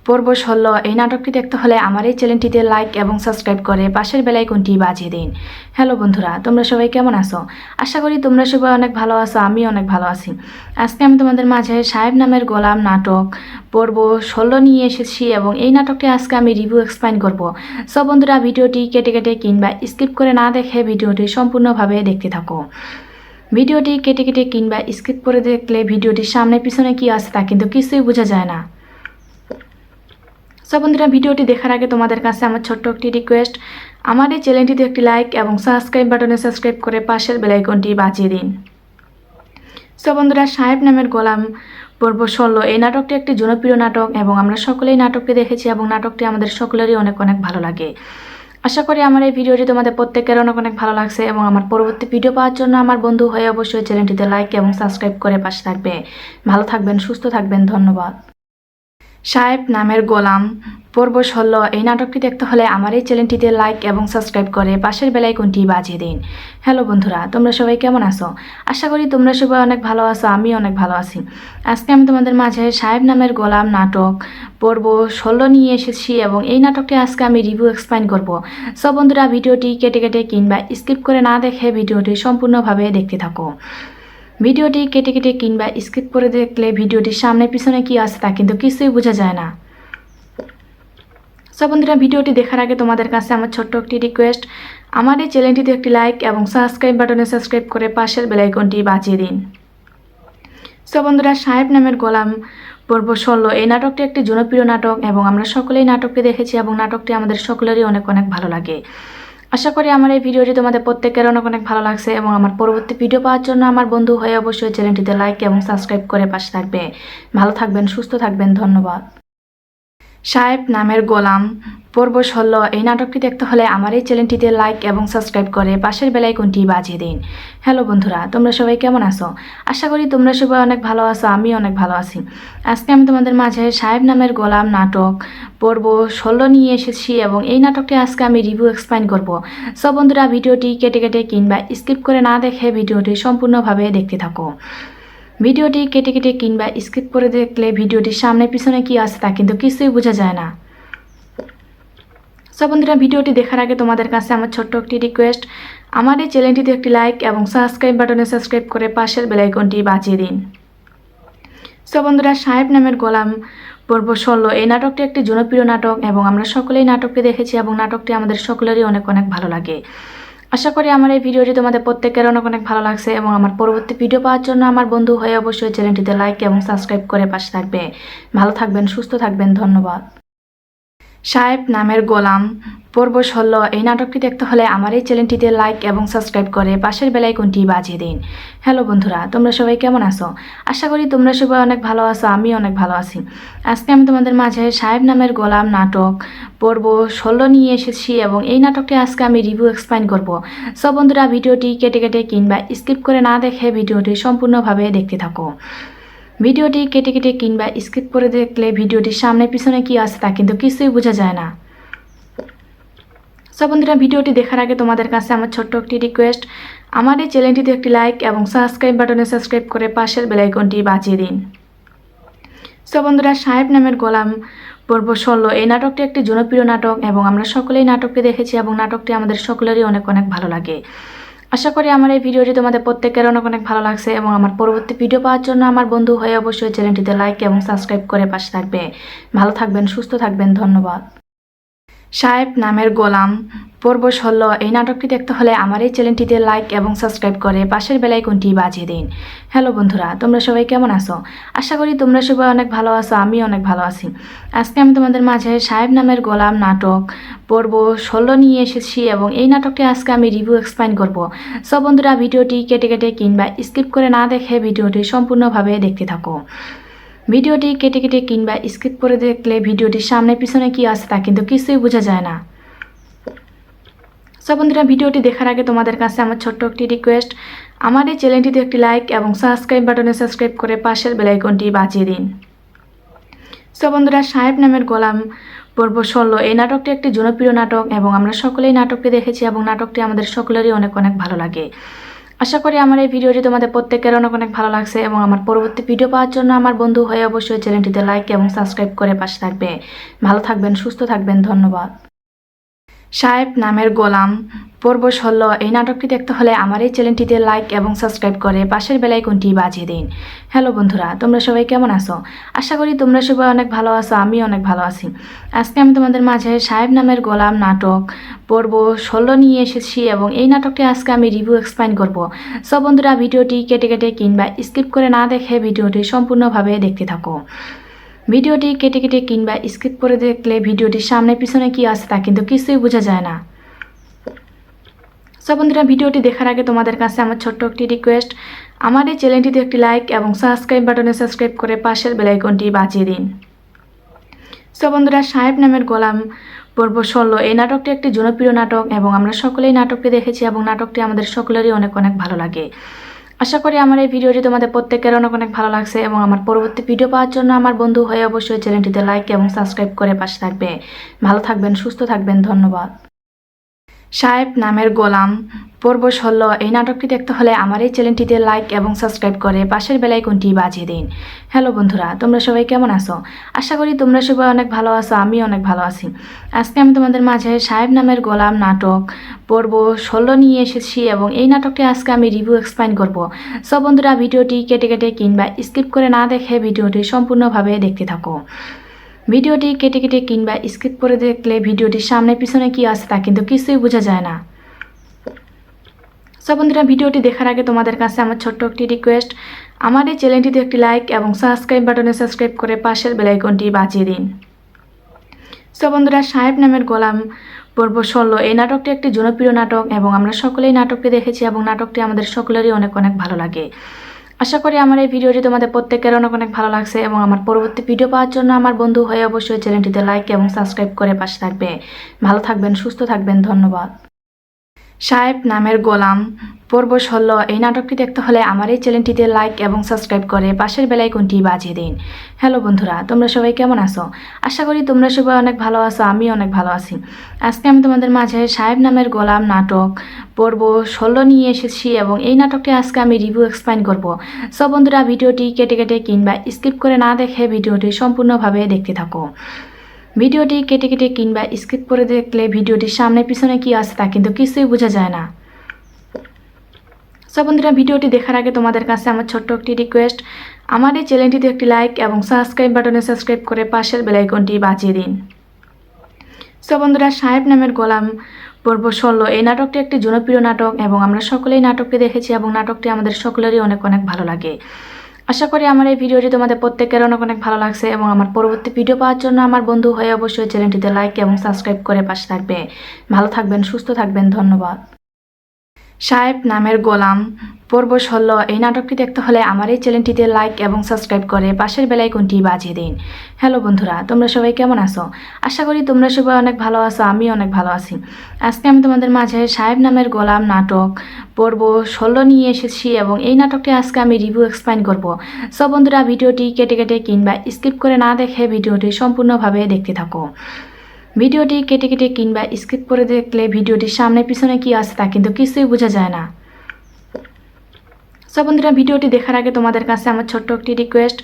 পর্ব 16 এই নাটকটি দেখতে হলে আমার এই চ্যানেলটিতে লাইক এবং সাবস্ক্রাইব করে পাশের বেল আইকনটি বাজিয়ে দিন। হ্যালো বন্ধুরা, তোমরা সবাই কেমন আছো? আশা করি তোমরা সবাই অনেক ভালো আছো, আমি অনেক ভালো আছি। আজকে আমি তোমাদের মাঝে সাহেব নামের গোলাম নাটক পর্ব 16 নিয়ে এসেছি এবং এই নাটকটি আজকে আমি রিভিউ এক্সপ্লেইন করব। সব বন্ধুরা, ভিডিওটি কেটে কেটে কিংবা স্কিপ করে না দেখে ভিডিওটি সম্পূর্ণভাবে দেখতে থাকো। ভিডিওটি কেটে কেটে কিংবা স্কিপ করে দেখলে ভিডিওটির সামনে পিছনে কি আছে তা কিন্তু কিছুই বোঝা যায় না। সো বন্ধুরা, ভিডিওটি দেখার আগে তোমাদের কাছে আমার ছোট্ট একটি রিকোয়েস্ট, আমার এই চ্যানেলটিতে একটি লাইক এবং সাবস্ক্রাইব বাটনে সাবস্ক্রাইব করে পাশের বেল আইকনটি বাজিয়ে দিন। সো বন্ধুরা, সাহেব নামের গোলাম পর্ব 16 এই নাটকটি একটি জনপ্রিয় নাটক এবং আমরা সকলেই নাটকটি দেখেছি এবং নাটকটি আমাদের সকলেরই অনেক অনেক ভালো লাগে। আশা করি আমার এই ভিডিওটি তোমাদের প্রত্যেকের অনেক অনেক ভালো লাগছে এবং আমার পরবর্তী ভিডিও পাওয়ার জন্য আমার বন্ধু হয়ে অবশ্যই চ্যানেলটিতে লাইক এবং সাবস্ক্রাইব করে পাশে থাকবে। ভালো থাকবেন, সুস্থ থাকবেন, ধন্যবাদ। সাহেব নামের গোলাম পর্ব 16 এই নাটকটি দেখতে হলে আমার এই চ্যানেলটিতে লাইক এবং সাবস্ক্রাইব করে পাশের বেল আইকনটি বাজিয়ে দিন। হ্যালো বন্ধুরা, তোমরা সবাই কেমন আছো? আশা করি তোমরা সবাই অনেক ভালো আছো, আমি অনেক ভালো আছি। আজকে আমি তোমাদের মাঝে সাহেব নামের গোলাম নাটক পর্ব 16 নিয়ে এসেছি এবং এই নাটকটি আজকে আমি রিভিউ এক্সপ্লেইন করব। সো বন্ধুরা, ভিডিওটি কেটে কেটে কিংবা স্কিপ করে না দেখে ভিডিওটি সম্পূর্ণভাবে দেখতে থাকো। ভিডিওটি কেটে কেটে কিংবা স্কিপ করে দেখলে ভিডিওটির সামনে পিছনে কি আছে তা কিন্তু কিছুই বোঝা যায় না। সো বন্ধুরা, ভিডিওটি দেখার আগে তোমাদের কাছে আমার ছোট্ট একটি রিকোয়েস্ট, আমার এই চ্যানেলটিতে একটি লাইক এবং সাবস্ক্রাইব বাটনে সাবস্ক্রাইব করে পাশের বেল আইকনটি বাজিয়ে দিন। সো বন্ধুরা, সাহেব নামের গোলাম পর্ব 16 এই নাটকটি একটি জনপ্রিয় নাটক এবং আমরা সকলেই নাটকটি দেখেছি এবং নাটকটি আমাদের সকলেরই অনেক অনেক ভালো লাগে। আশা করি আমার এই ভিডিওটি তোমাদের প্রত্যেকের অনেক অনেক ভালো লাগছে এবং আমার পরবর্তী ভিডিও পাওয়ার জন্য আমার বন্ধু হয়ে অবশ্যই চ্যানেলটিতে লাইক এবং সাবস্ক্রাইব করে পাশে থাকবে। ভালো থাকবেন, সুস্থ থাকবেন, ধন্যবাদ। সাহেব নামের গোলাম পর্ব 16 এই নাটকটি দেখতে হলে আমার এই চ্যানেলটিতে লাইক এবং সাবস্ক্রাইব করে পাশের বেল আইকনটি বাজিয়ে দিন। হ্যালো বন্ধুরা, তোমরা সবাই কেমন আছো? আশা করি তোমরা সবাই অনেক ভালো আছো, আমি অনেক ভালো আছি। আজকে আমি তোমাদের মাঝে সাহেব নামের গোলাম নাটক পর্ব 16 নিয়ে এসেছি এবং এই নাটকটি আজকে আমি রিভিউ এক্সপ্লেইন করব। সো বন্ধুরা, ভিডিওটি কেটে কেটে কিংবা স্কিপ করে না দেখে ভিডিওটি সম্পূর্ণভাবে দেখতে থাকো। ভিডিওটি কেটে কেটে কিংবা স্কিপ করে দেখলে ভিডিওটির সামনে পিছনে কি আছে তা কিন্তু কিছুই বোঝা যায় না। সো বন্ধুরা, ভিডিওটি দেখার আগে তোমাদের কাছে আমার ছোট্ট একটি রিকোয়েস্ট, আমার এই চ্যানেলটিতে একটি লাইক এবং সাবস্ক্রাইব বাটনে সাবস্ক্রাইব করে পাশের বেল আইকনটি বাজিয়ে দিন। সো বন্ধুরা, সাহেব নামের গোলাম পর্ব 16 এই নাটকটি একটি জনপ্রিয় নাটক এবং আমরা সকলেই নাটকটি দেখেছি এবং নাটকটি আমাদের সকলেরই অনেক অনেক ভালো লাগে। আশা করি আমার এই ভিডিওটি তোমাদের প্রত্যেকের অনেক অনেক ভালো লাগছে এবং আমার পরবর্তী ভিডিও পাওয়ার জন্য আমার বন্ধু হয়ে অবশ্যই চ্যানেলটিতে লাইক এবং সাবস্ক্রাইব করে পাশে থাকবে। ভালো থাকবেন, সুস্থ থাকবেন, ধন্যবাদ। সাহেব নামের গোলাম পর্ব 16 এই নাটকটি দেখতে হলে আমার এই চ্যানেলটিতে লাইক এবং সাবস্ক্রাইব করে পাশের বেল আইকনটি বাজিয়ে দিন। হ্যালো বন্ধুরা, তোমরা সবাই কেমন আছো? আশা করি তোমরা সবাই অনেক ভালো আছো, আমি অনেক ভালো আছি। আজকে আমি তোমাদের মাঝে সাহেব নামের গোলাম নাটক পর্ব 16 নিয়ে এসেছি এবং এই নাটকটি আজকে আমি রিভিউ এক্সপ্লেইন করব। সো বন্ধুরা, ভিডিওটি কেটে কেটে কিংবা স্কিপ করে না দেখে ভিডিওটি সম্পূর্ণভাবে দেখতে থাকো। ভিডিওটি কেটে কেটে কিংবা স্কিপ করে দেখলে ভিডিওটির সামনে পিছনে কি আছে তা কিন্তু কিছুই বোঝা যায় না। সো বন্ধুরা, ভিডিওটি দেখার আগে তোমাদের কাছে আমার ছোট্ট একটি রিকোয়েস্ট, আমার এই চ্যানেলটিতে একটি লাইক এবং সাবস্ক্রাইব বাটনে সাবস্ক্রাইব করে পাশের বেল আইকনটি বাজিয়ে দিন। সো বন্ধুরা, সাহেব নামের গোলাম পর্ব 16 এই নাটকটি একটি জনপ্রিয় নাটক এবং আমরা সকলেই নাটকটি দেখেছি এবং নাটকটি আমাদের সকলেরই অনেক অনেক ভালো লাগে। আশা করি আমার এই ভিডিওটি তোমাদের প্রত্যেকের অনেক অনেক ভালো লাগছে এবং আমার পরবর্তী ভিডিও পাওয়ার জন্য আমার বন্ধু হয়ে অবশ্যই চ্যানেলটিতে লাইক এবং সাবস্ক্রাইব করে পাশে থাকবে। ভালো থাকবেন, সুস্থ থাকবেন, ধন্যবাদ। সাহেব নামের গোলাম পর্ব 16 এই নাটকটি দেখতে হলে আমার এই চ্যানেলটিতে লাইক এবং সাবস্ক্রাইব করে পাশের বেল আইকনটি বাজিয়ে দিন। হ্যালো বন্ধুরা, তোমরা সবাই কেমন আছো? আশা করি তোমরা সবাই অনেক ভালো আছো, আমি অনেক ভালো আছি। আজকে আমি তোমাদের মাঝে সাহেব নামের গোলাম নাটক পর্ব 16 নিয়ে এসেছি এবং এই নাটকটি আজকে আমি রিভিউ এক্সপ্লেইন করব। সো বন্ধুরা, ভিডিওটি কেটে কেটে কিংবা স্কিপ করে না দেখে ভিডিওটি সম্পূর্ণভাবে দেখতে থাকো। ভিডিওটি কেটে কেটে কিংবা স্কিপ করে দেখলে ভিডিওটির সামনে পিছনে কি আছে তা কিন্তু কিছুই বোঝা যায় না। সো বন্ধুরা, ভিডিওটি দেখার আগে তোমাদের কাছে আমার ছোট্ট একটি রিকোয়েস্ট, আমার এই চ্যানেলটিতে একটি লাইক এবং সাবস্ক্রাইব বাটনে সাবস্ক্রাইব করে পাশের বেল আইকনটি বাজিয়ে দিন। সো বন্ধুরা, সাহেব নামের গোলাম পর্ব 16 এই নাটকটি একটি জনপ্রিয় নাটক এবং আমরা সকলেই নাটকটি দেখেছি এবং নাটকটি আমাদের সকলেরই অনেক অনেক ভালো লাগে। আশা করি আমার এই ভিডিওটি তোমাদের প্রত্যেকের অনেক অনেক ভালো লাগছে এবং আমার পরবর্তী ভিডিও পাওয়ার জন্য আমার বন্ধু হয়ে অবশ্যই চ্যানেলটিতে লাইক এবং সাবস্ক্রাইব করে পাশে থাকবে। ভালো থাকবেন, সুস্থ থাকবেন, ধন্যবাদ। সাহেব নামের গোলাম পর্ব 16 এই নাটকটি দেখতে হলে আমার এই চ্যানেলটিতে লাইক এবং সাবস্ক্রাইব করে পাশের বেল আইকনটি বাজিয়ে দিন। হ্যালো বন্ধুরা, তোমরা সবাই কেমন আছো? আশা করি তোমরা সবাই অনেক ভালো আছো, আমি অনেক ভালো আছি। আজকে আমি তোমাদের মাঝে সাহেব নামের গোলাম নাটক পর্ব 16 নিয়ে এসেছি এবং এই নাটকটি আজকে আমি রিভিউ এক্সপ্লেইন করব। সব বন্ধুরা ভিডিওটি কেটে কেটে কিংবা স্কিপ করে না দেখে ভিডিওটি সম্পূর্ণভাবে দেখতে থাকো। ভিডিওটি কেটে কেটে কিংবা স্কিপ করে দেখলে ভিডিওটির সামনে পিছনে কি আছে তা কিন্তু কিছুই বোঝা যায় না। সব বন্ধুরা ভিডিওটি দেখার আগে তোমাদের কাছে আমার ছোট্ট একটি রিকোয়েস্ট, আমার এই চ্যানেলটিতে একটি লাইক এবং সাবস্ক্রাইব বাটনে সাবস্ক্রাইব করে পাশের বেল আইকনটি বাজিয়ে দিন। সব বন্ধুরা সাহেব নামের গোলাম পর্ব 16 এই নাটকটি একটি জনপ্রিয় নাটক এবং আমরা সকলেই নাটকটি দেখেছি এবং নাটকটি আমাদের সকলেরই অনেক অনেক ভালো লাগে। আশা করি আমার এই ভিডিওটি তোমাদের প্রত্যেকের অনেক অনেক ভালো লাগছে এবং আমার পরবর্তী ভিডিও পাওয়ার জন্য আমার বন্ধু হয়ে অবশ্যই চ্যানেলটিতে লাইক এবং সাবস্ক্রাইব করে পাশে থাকবে। ভালো থাকবেন, সুস্থ থাকবেন, ধন্যবাদ। সাহেব নামের গোলাম পর্ব 16 এই নাটকটি দেখতে হলে আমার এই চ্যানেলটিতে লাইক এবং সাবস্ক্রাইব করে পাশের বেল আইকনটি বাজিয়ে দিন। হ্যালো বন্ধুরা, তোমরা সবাই কেমন আছো? আশা করি তোমরা সবাই অনেক ভালো আছো, আমি অনেক ভালো আছি। আজকে আমি তোমাদের মাঝে সাহেব নামের গোলাম নাটক পর্ব 16 নিয়ে এসেছি এবং এই নাটকটি আজকে আমি রিভিউ এক্সপ্লেইন করব। সব বন্ধুরা ভিডিওটি কেটে কেটে কিংবা স্কিপ করে না দেখে ভিডিওটি সম্পূর্ণভাবে দেখতে থাকো। ভিডিওটি কেটে কেটে কিংবা স্কিপ করে দেখলে ভিডিওটির সামনে পিছনে কি আছে তা কিন্তু কিছুই বোঝা যায় না। সব বন্ধুরা ভিডিওটি দেখার আগে তোমাদের কাছে আমার ছোট্ট একটি রিকোয়েস্ট, আমার এই চ্যানেলটিতে একটি লাইক এবং সাবস্ক্রাইব বাটনে সাবস্ক্রাইব করে পাশের বেল আইকনটি বাজিয়ে দিন। সব বন্ধুরা সাহেব নামের গোলাম পর্ব 16 এই নাটকটি একটি জনপ্রিয় নাটক এবং আমরা সকলেই নাটকটি দেখেছি এবং নাটকটি আমাদের সকলেরই অনেক অনেক ভালো লাগে। আশা করি আমার এই ভিডিওটি তোমাদের প্রত্যেকের অনেক অনেক ভালো লাগছে এবং আমার পরবর্তী ভিডিও পাওয়ার জন্য আমার বন্ধু হয়ে অবশ্যই চ্যানেলটিতে লাইক এবং সাবস্ক্রাইব করে পাশে থাকবে। ভালো থাকবেন, সুস্থ থাকবেন, ধন্যবাদ। সাহেব নামের গোলাম পর্ব 16 এই নাটকটি দেখতে হলে আমার এই চ্যানেলটিতে লাইক এবং সাবস্ক্রাইব করে পাশের বেল আইকনটি বাজিয়ে দিন। হ্যালো বন্ধুরা, তোমরা সবাই কেমন আছো? আশা করি তোমরা সবাই অনেক ভালো আছো, আমি অনেক ভালো আছি। আজকে আমি তোমাদের মাঝে সাহেব নামের গোলাম নাটক পর্ব 16 নিয়ে এসেছি এবং এই নাটকটি আজকে আমি রিভিউ এক্সপ্লেইন করব। সব বন্ধুরা ভিডিওটি কেটে কেটে কিংবা স্কিপ করে না দেখে ভিডিওটি সম্পূর্ণভাবে দেখতে থাকো। ভিডিওটি কেটে কেটে কিংবা স্কিপ করে দেখলে ভিডিওটির সামনে পিছনে কি আছে তা কিন্তু কিছুই বোঝা যায় না। সব বন্ধুরা ভিডিওটি দেখার আগে তোমাদের কাছে আমার ছোট্ট একটি রিকোয়েস্ট, আমার এই চ্যানেলটিতে একটি লাইক এবং সাবস্ক্রাইব বাটনে সাবস্ক্রাইব করে পাশের বেল আইকনটি বাজিয়ে দিন। সব বন্ধুরা সাহেব নামের গোলাম পর্ব 16 এই নাটকটি একটি জনপ্রিয় নাটক এবং আমরা সকলেই নাটকটি দেখেছি এবং নাটকটি আমাদের সকলেরই অনেক অনেক ভালো লাগে। আশা করি আমার এই ভিডিওটি তোমাদের প্রত্যেকের অনেক অনেক ভালো লাগছে এবং আমার পরবর্তী ভিডিও পাওয়ার জন্য আমার বন্ধু হয়ে অবশ্যই চ্যানেলটিতে লাইক এবং সাবস্ক্রাইব করে পাশে থাকবে। ভালো থাকবেন, সুস্থ থাকবেন, ধন্যবাদ। সাহেব নামের গোলাম পর্ব 16 এই নাটকটি দেখতে হলে আমার এই চ্যানেলটিতে লাইক এবং সাবস্ক্রাইব করে পাশের বেল আইকনটি বাজিয়ে দিন। হ্যালো বন্ধুরা, তোমরা সবাই কেমন আছো? আশা করি তোমরা সবাই অনেক ভালো আছো, আমি অনেক ভালো আছি। আজকে আমি তোমাদের মাঝে সাহেব নামের গোলাম নাটক পর্ব 16 নিয়ে এসেছি এবং এই নাটকটি আজকে আমি রিভিউ এক্সপ্লেইন করব। সব বন্ধুরা ভিডিওটি কেটে কেটে কিংবা স্কিপ করে না দেখে ভিডিওটি সম্পূর্ণভাবে দেখতে থাকো। ভিডিওটি কেটে কেটে কিংবা স্কিপ করে দেখলে ভিডিওটির সামনে পিছনে কি আছে তা কিন্তু কিছুই বোঝা যায় না। সব বন্ধুরা ভিডিওটি দেখার আগে তোমাদের কাছে আমার ছোট্ট একটি রিকোয়েস্ট,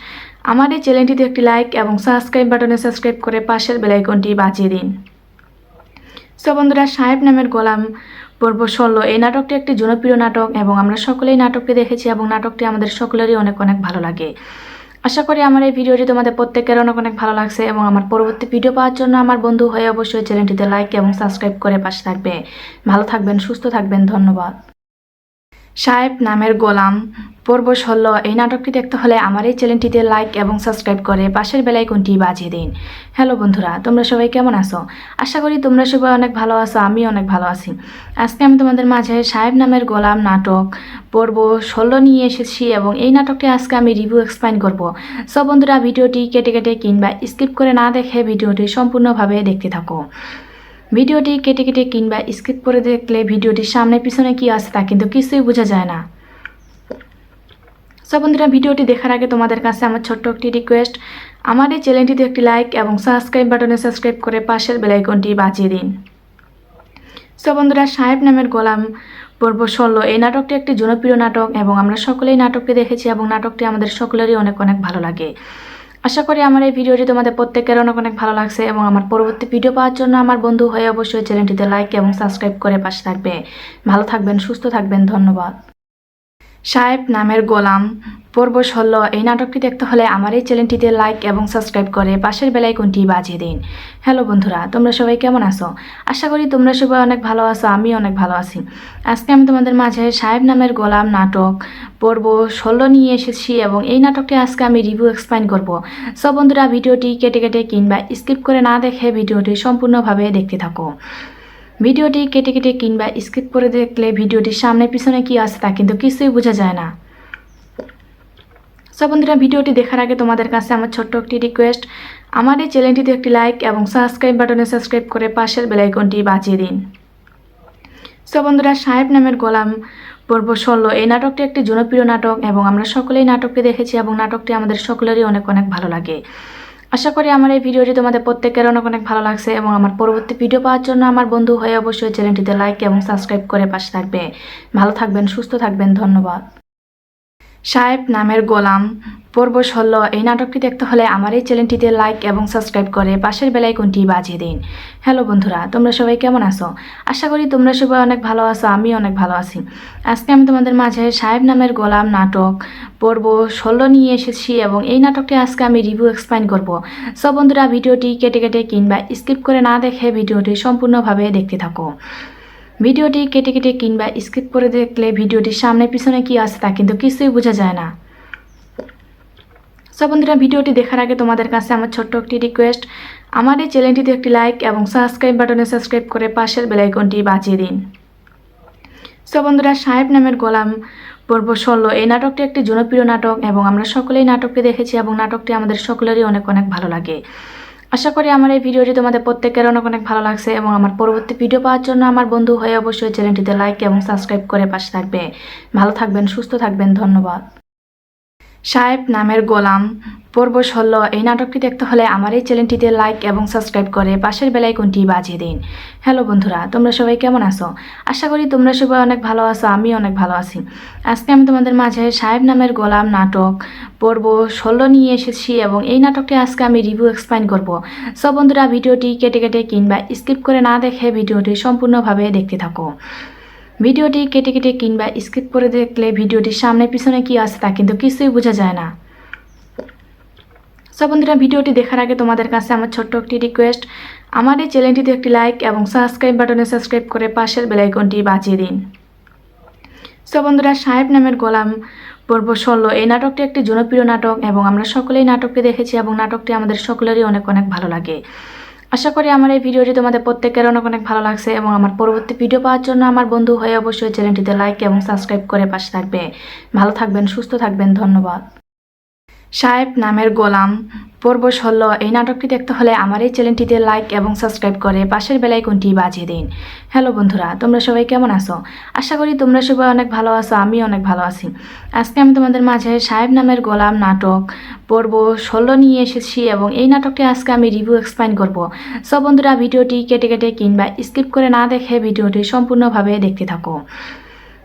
আমার এই চ্যানেলটিতে একটি লাইক এবং সাবস্ক্রাইব বাটনে সাবস্ক্রাইব করে পাশের বেল আইকনটি বাজিয়ে দিন। সব বন্ধুরা সাহেব নামের গোলাম পর্ব 16 এই নাটকটি একটি জনপ্রিয় নাটক এবং আমরা সকলেই নাটকটি দেখেছি এবং নাটকটি আমাদের সকলেরই অনেক অনেক ভালো লাগে। আশা করি আমার এই ভিডিওটি তোমাদের প্রত্যেকের অনেক অনেক ভালো লাগছে এবং আমার পরবর্তী ভিডিও পাওয়ার জন্য আমার বন্ধু হয়ে অবশ্যই চ্যানেলটিতে লাইক এবং সাবস্ক্রাইব করে পাশে থাকবে। ভালো থাকবেন, সুস্থ থাকবেন, ধন্যবাদ। সাহেব নামের গোলাম পর্ব 16 এই নাটকটি দেখতে হলে আমার এই চ্যানেলটিতে লাইক এবং সাবস্ক্রাইব করে পাশের বেল আইকনটি বাজিয়ে দিন। হ্যালো বন্ধুরা, তোমরা সবাই কেমন আছো? আশা করি তোমরা সবাই অনেক ভালো আছো, আমি অনেক ভালো আছি। আজকে আমি তোমাদের মাঝে সাহেব নামের গোলাম নাটক পর্ব 16 নিয়ে এসেছি এবং এই নাটকটি আজকে আমি রিভিউ এক্সপ্লেইন করব। সব বন্ধুরা ভিডিওটি কেটে কেটে কিংবা স্কিপ করে না দেখে ভিডিওটি সম্পূর্ণভাবে দেখতে থাকো। ভিডিওটি কেটে কেটে কিংবা স্কিপ করে দেখলে ভিডিওটির সামনে পিছনে কি আছে তা কিন্তু কিছুই বোঝা যায় না। সব বন্ধুরা ভিডিওটি দেখার আগে তোমাদের কাছে আমার ছোট্ট একটি রিকোয়েস্ট, আমার এই চ্যানেলটিতে একটি লাইক এবং সাবস্ক্রাইব বাটনে সাবস্ক্রাইব করে পাশের বেল আইকনটি বাজিয়ে দিন। সব বন্ধুরা সাহেব নামের গোলাম পর্ব 16 এই নাটকটি একটি জনপ্রিয় নাটক এবং আমরা সকলেই নাটকটি দেখেছি এবং নাটকটি আমাদের সকলেরই অনেক অনেক ভালো লাগে। আশা করি আমার এই ভিডিওটি তোমাদের প্রত্যেকের অনেক অনেক ভালো লাগছে এবং আমার পরবর্তী ভিডিও পাওয়ার জন্য আমার বন্ধু হয়ে অবশ্যই চ্যানেলটিতে লাইক এবং সাবস্ক্রাইব করে পাশে থাকবে। ভালো থাকবেন, সুস্থ থাকবেন, ধন্যবাদ। সাহেব নামের গোলাম পর্ব 16 এই নাটকটি দেখতে হলে আমার এই চ্যানেলটিতে লাইক এবং সাবস্ক্রাইব করে পাশের বেল আইকনটি বাজিয়ে দিন। হ্যালো বন্ধুরা, তোমরা সবাই কেমন আছো? আশা করি তোমরা সবাই অনেক ভালো আছো, আমি অনেক ভালো আছি। আজকে আমি তোমাদের মাঝে সাহেব নামের গোলাম নাটক পর্ব 16 নিয়ে এসেছি এবং এই নাটকটি আজকে আমি রিভিউ এক্সপ্লেইন করব। সব বন্ধুরা ভিডিওটি কেটে কেটে কিংবা স্কিপ করে না দেখে ভিডিওটি সম্পূর্ণভাবে দেখতে থাকো। ভিডিওটি কেটে কেটে কিংবা স্কিপ করে দেখলে ভিডিওটির সামনে পিছনে কি আছে তা কিন্তু কিছুই বোঝা যায় না। সব বন্ধুরা ভিডিওটি দেখার আগে তোমাদের কাছে আমার ছোট্ট একটি রিকোয়েস্ট, আমার এই চ্যানেলটিতে একটি লাইক এবং সাবস্ক্রাইব বাটনে সাবস্ক্রাইব করে পাশের বেল আইকনটি বাজিয়ে দিন। সব বন্ধুরা সাহেব নামের গোলাম পর্ব 16 এই নাটকটি একটি জনপ্রিয় নাটক এবং আমরা সকলেই নাটকটি দেখেছি এবং নাটকটি আমাদের সকলেরই অনেক অনেক ভালো লাগে। আশা করি আমার এই ভিডিওটি তোমাদের প্রত্যেকের অনেক অনেক ভালো লাগছে এবং আমার পরবর্তী ভিডিও পাওয়ার জন্য আমার বন্ধু হয়ে অবশ্যই চ্যানেলটিতে লাইক এবং সাবস্ক্রাইব করে পাশে থাকবে। ভালো থাকবেন, সুস্থ থাকবেন, ধন্যবাদ। সাহেব নামের গোলাম পর্ব 16 এই নাটকটি দেখতে হলে আমার এই চ্যানেলটিতে লাইক এবং সাবস্ক্রাইব করে পাশের বেল আইকনটি বাজিয়ে দিন। হ্যালো বন্ধুরা, তোমরা সবাই কেমন আছো? আশা করি তোমরা সবাই অনেক ভালো আছো, আমি অনেক ভালো আছি। আজকে আমি তোমাদের মাঝে সাহেব নামের গোলাম নাটক পর্ব 16 নিয়ে এসেছি এবং এই নাটকটি আজকে আমি রিভিউ এক্সপ্লেইন করব। সব বন্ধুরা ভিডিওটি কেটে কেটে কিংবা স্কিপ করে না দেখে ভিডিওটি সম্পূর্ণভাবে দেখতে থাকো। ভিডিওটি কেটে কেটে কিংবা স্কিপ করে দেখলে ভিডিওটির সামনে পিছনে কি আছে তা কিন্তু কিছুই বোঝা যায় না। সব বন্ধুরা ভিডিওটি দেখার আগে তোমাদের কাছে আমার ছোট্ট একটি রিকোয়েস্ট, আমার এই চ্যানেলটিতে একটি লাইক এবং সাবস্ক্রাইব বাটনে সাবস্ক্রাইব করে পাশের বেল আইকনটি বাজিয়ে দিন। সব বন্ধুরা সাহেব নামের গোলাম পর্ব 16 এই নাটকটি একটি জনপ্রিয় নাটক এবং আমরা সকলেই নাটকটি দেখেছি এবং নাটকটি আমাদের সকলেরই অনেক অনেক ভালো লাগে। আশা করি আমার এই ভিডিওটি তোমাদের প্রত্যেকের অনেক অনেক ভালো লাগছে এবং আমার পরবর্তী ভিডিও পাওয়ার জন্য আমার বন্ধু হয়ে অবশ্যই চ্যানেলটিতে লাইক এবং সাবস্ক্রাইব করে পাশে থাকবে। ভালো থাকবেন, সুস্থ থাকবেন, ধন্যবাদ। সাহেব নামের গোলাম পর্ব 16 এই নাটকটি দেখতে হলে আমার এই চ্যানেলটিতে লাইক এবং সাবস্ক্রাইব করে পাশের বেল আইকনটি বাজিয়ে দিন। হ্যালো বন্ধুরা, তোমরা সবাই কেমন আছো? আশা করি তোমরা সবাই অনেক ভালো আছো, আমি অনেক ভালো আছি। আজকে আমি তোমাদের মাঝে সাহেব নামের গোলাম নাটক পর্ব 16 নিয়ে এসেছি এবং এই নাটকটি আজকে আমি রিভিউ এক্সপ্লেইন করব। সব বন্ধুরা ভিডিওটি কেটে কেটে কিংবা স্কিপ করে না দেখে ভিডিওটি সম্পূর্ণভাবে দেখতে থাকো। ভিডিওটি কেটে কেটে কিংবা স্কিপ করে দেখলে ভিডিওটির সামনে পিছনে কি আছে তা কিন্তু কিছুই বোঝা যায় না। সব বন্ধুরা ভিডিওটি দেখার আগে তোমাদের কাছে আমার ছোট্ট একটি রিকোয়েস্ট, আমার এই চ্যানেলটিতে একটি লাইক এবং সাবস্ক্রাইব বাটনে সাবস্ক্রাইব করে পাশের বেল আইকনটি বাজিয়ে দিন। সব বন্ধুরা সাহেব নামের গোলাম পর্ব 16 এই নাটকটি একটি জনপ্রিয় নাটক এবং আমরা সকলেই নাটকটি দেখেছি এবং নাটকটি আমাদের সকলেরই অনেক অনেক ভালো লাগে। আশা করি আমার এই ভিডিওটি তোমাদের প্রত্যেকের অনেক অনেক ভালো লাগছে এবং আমার পরবর্তী ভিডিও পাওয়ার জন্য আমার বন্ধু হয়ে অবশ্যই চ্যানেলটিতে লাইক এবং সাবস্ক্রাইব করে পাশে থাকবে। ভালো থাকবেন, সুস্থ থাকবেন, ধন্যবাদ। সাহেব নামের গোলাম পর্ব 16 এই নাটকটি দেখতে হলে আমার এই চ্যানেলটিতে লাইক এবং সাবস্ক্রাইব করে পাশের বেল আইকনটি বাজিয়ে দিন। হ্যালো বন্ধুরা, তোমরা সবাই কেমন আছো? আশা করি তোমরা সবাই অনেক ভালো আছো, আমি অনেক ভালো আছি। আজকে আমি তোমাদের মাঝে সাহেব নামের গোলাম নাটক পর্ব 16 নিয়ে এসেছি এবং এই নাটকটি আজকে আমি রিভিউ এক্সপ্লেইন করব। সব বন্ধুরা ভিডিওটি কেটে কেটে কিংবা স্কিপ করে না দেখে ভিডিওটি সম্পূর্ণভাবে দেখতে থাকো।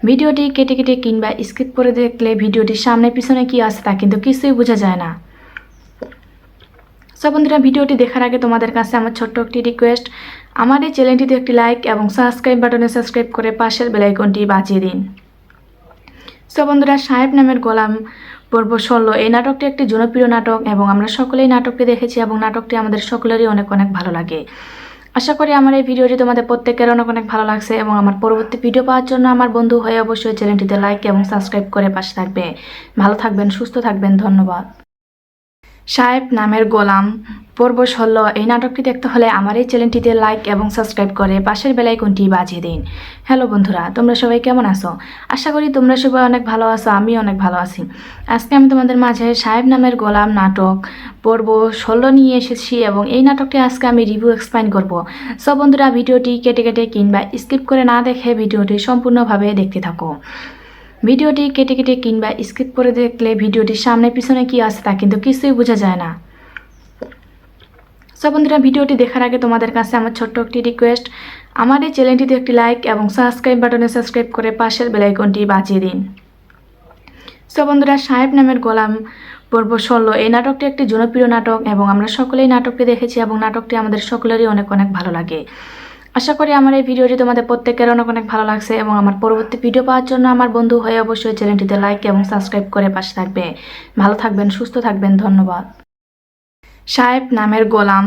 ভিডিওটি কেটে কেটে কিংবা স্কিপ করে দেখলে ভিডিওটির সামনে পিছনে কি আছে তা কিন্তু কিছুই বোঝা যায় না। সব বন্ধুরা ভিডিওটি দেখার আগে তোমাদের কাছে আমার ছোট্ট একটি রিকোয়েস্ট, আমার এই চ্যানেলটিতে একটি লাইক এবং সাবস্ক্রাইব বাটনে সাবস্ক্রাইব করে পাশের বেল আইকনটি বাজিয়ে দিন। সব বন্ধুরা সাহেব নামের গোলাম পর্ব 16 এই নাটকটি একটি জনপ্রিয় নাটক এবং আমরা সকলেই নাটকটি দেখেছি এবং নাটকটি আমাদের সকলেরই অনেক অনেক ভালো লাগে। আশা করি আমার এই ভিডিওটি তোমাদের প্রত্যেকের অনেক অনেক ভালো লাগছে এবং আমার পরবর্তী ভিডিও পাওয়ার জন্য আমার বন্ধু হয়ে অবশ্যই চ্যানেলটিতে লাইক এবং সাবস্ক্রাইব করে পাশে থাকবে। ভালো থাকবেন, সুস্থ থাকবেন, ধন্যবাদ। সাহেব নামের গোলাম পর্ব 16 এই নাটকটি দেখতে হলে আমার এই চ্যানেলটিতে লাইক এবং সাবস্ক্রাইব করে পাশের বেল আইকনটি বাজিয়ে দিন। হ্যালো বন্ধুরা, তোমরা সবাই কেমন আছো? আশা করি তোমরা সবাই অনেক ভালো আছো, আমি অনেক ভালো আছি। আজকে আমি তোমাদের মাঝে সাহেব নামের গোলাম নাটক পর্ব 16 নিয়ে এসেছি এবং এই নাটকটি আজকে আমি রিভিউ এক্সপ্লেইন করব। সব বন্ধুরা ভিডিওটি কেটে কেটে কিংবা স্কিপ করে না দেখে ভিডিওটি সম্পূর্ণভাবে দেখতে থাকো। ভিডিওটি কেটে কেটে কিংবা স্কিপ করে দেখলে ভিডিওটির সামনে পিছনে কি আছে তা কিন্তু কিছুই বোঝা যায় না। সব বন্ধুরা ভিডিওটি দেখার আগে তোমাদের কাছে আমার ছোট্ট একটি রিকোয়েস্ট, আমার এই চ্যানেলটিতে একটি লাইক এবং সাবস্ক্রাইব বাটনে সাবস্ক্রাইব করে পাশের বেল আইকনটি বাজিয়ে দিন। সব বন্ধুরা সাহেব নামের গোলাম পর্ব 16 এই নাটকটি একটি জনপ্রিয় নাটক এবং আমরা সকলেই নাটকটি দেখেছি এবং নাটকটি আমাদের সকলেরই অনেক অনেক ভালো লাগে। আশা করি আমার এই ভিডিওটি তোমাদের প্রত্যেকের অনেক অনেক ভালো লাগছে এবং আমার পরবর্তী ভিডিও পাওয়ার জন্য আমার বন্ধু হয়ে অবশ্যই চ্যানেলটিতে লাইক এবং সাবস্ক্রাইব করে পাশে থাকবে। ভালো থাকবেন, সুস্থ থাকবেন, ধন্যবাদ। সাহেব নামের গোলাম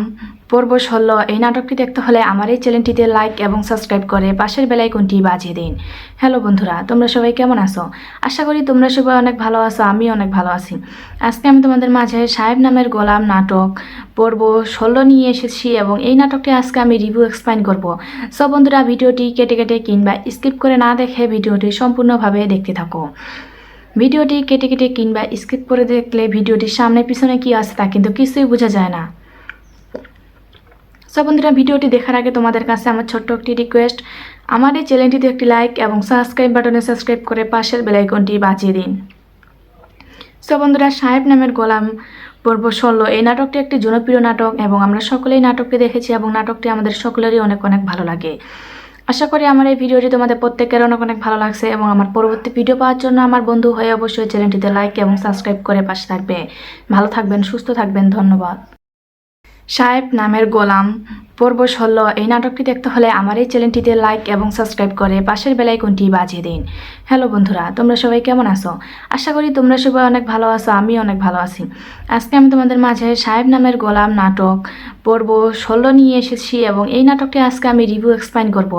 পর্ব 16 এই নাটকটি দেখতে হলে আমার এই চ্যানেলটিতে লাইক এবং সাবস্ক্রাইব করে পাশের বেল আইকনটি বাজিয়ে দিন। হ্যালো বন্ধুরা, তোমরা সবাই কেমন আছো? আশা করি তোমরা সবাই অনেক ভালো আছো, আমি অনেক ভালো আছি। আজকে আমি তোমাদের মাঝে সাহেব নামের গোলাম নাটক পর্ব 16 নিয়ে এসেছি এবং এই নাটকটি আজকে আমি রিভিউ এক্সপ্লেইন করব। সব বন্ধুরা ভিডিওটি কেটে কেটে কিংবা স্কিপ করে না দেখে ভিডিওটি সম্পূর্ণভাবে দেখতে থাকো। ভিডিওটি কেটে কেটে কিংবা স্কিপ করে দেখলে ভিডিওটির সামনে পিছনে কি আছে তা কিন্তু কিছুই বোঝা যায় না। সব বন্ধুরা ভিডিওটি দেখার আগে তোমাদের কাছে আমার ছোট্ট একটি রিকোয়েস্ট, আমার এই চ্যানেলটিতে একটি লাইক এবং সাবস্ক্রাইব বাটনে সাবস্ক্রাইব করে পাশের বেল আইকনটি বাজিয়ে দিন। সব বন্ধুরা সাহেব নামের গোলাম পর্ব 16 এই নাটকটি একটি জনপ্রিয় নাটক এবং আমরা সকলেই নাটকটি দেখেছি এবং নাটকটি আমাদের সকলেরই অনেক অনেক ভালো লাগে। আশা করি আমার এই ভিডিওটি তোমাদের প্রত্যেকের অনেক অনেক ভালো লাগছে এবং আমার পরবর্তী ভিডিও পাওয়ার জন্য আমার বন্ধু হয়ে অবশ্যই চ্যানেলটিতে লাইক এবং সাবস্ক্রাইব করে পাশে থাকবে। ভালো থাকবেন, সুস্থ থাকবেন, ধন্যবাদ। সাহেব নামের গোলাম পর্ব 16 এই নাটকটি দেখতে হলে আমার এই চ্যানেলটিতে লাইক এবং সাবস্ক্রাইব করে পাশের বেল আইকনটি বাজিয়ে দিন। হ্যালো বন্ধুরা, তোমরা সবাই কেমন আছো? আশা করি তোমরা সবাই অনেক ভালো আছো, আমি অনেক ভালো আছি। আজকে আমি তোমাদের মাঝে সাহেব নামের গোলাম নাটক পর্ব 16 নিয়ে এসেছি এবং এই নাটকটি আজকে আমি রিভিউ এক্সপ্লেইন করব।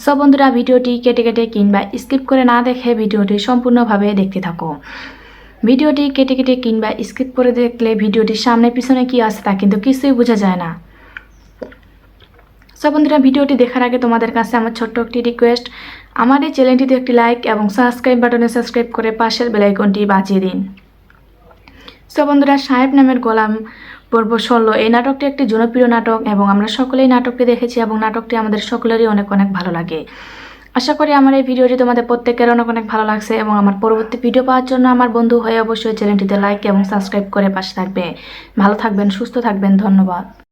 সব বন্ধুরা ভিডিওটি কেটে কেটে কিংবা স্কিপ করে না দেখে ভিডিওটি সম্পূর্ণভাবে দেখতে থাকো। ভিডিওটি কেটে কেটে কিংবা স্কিপ করে দেখলে ভিডিওটির সামনে পিছনে কি আছে তা কিন্তু কিছুই বোঝা যায় না। সব বন্ধুরা ভিডিওটি দেখার আগে তোমাদের কাছে আমার ছোট্ট একটি রিকোয়েস্ট, আমার এই চ্যানেলটিতে একটি লাইক এবং সাবস্ক্রাইব বাটনে সাবস্ক্রাইব করে পাশের বেল আইকনটি বাজিয়ে দিন। সব বন্ধুরা সাহেব নামের গোলাম পর্ব 16 এই নাটকটি একটি জনপ্রিয় নাটক এবং আমরা সকলেই নাটকটি দেখেছি এবং নাটকটি আমাদের সকলেরই অনেক অনেক ভালো লাগে। আশা করি আমার এই ভিডিওটি তোমাদের প্রত্যেকের অনেক অনেক ভালো লাগছে এবং আমার পরবর্তী ভিডিও পাওয়ার জন্য আমার বন্ধু হয়ে অবশ্যই চ্যানেলটিতে লাইক এবং সাবস্ক্রাইব করে পাশে থাকবে। ভালো থাকবেন, সুস্থ থাকবেন, ধন্যবাদ।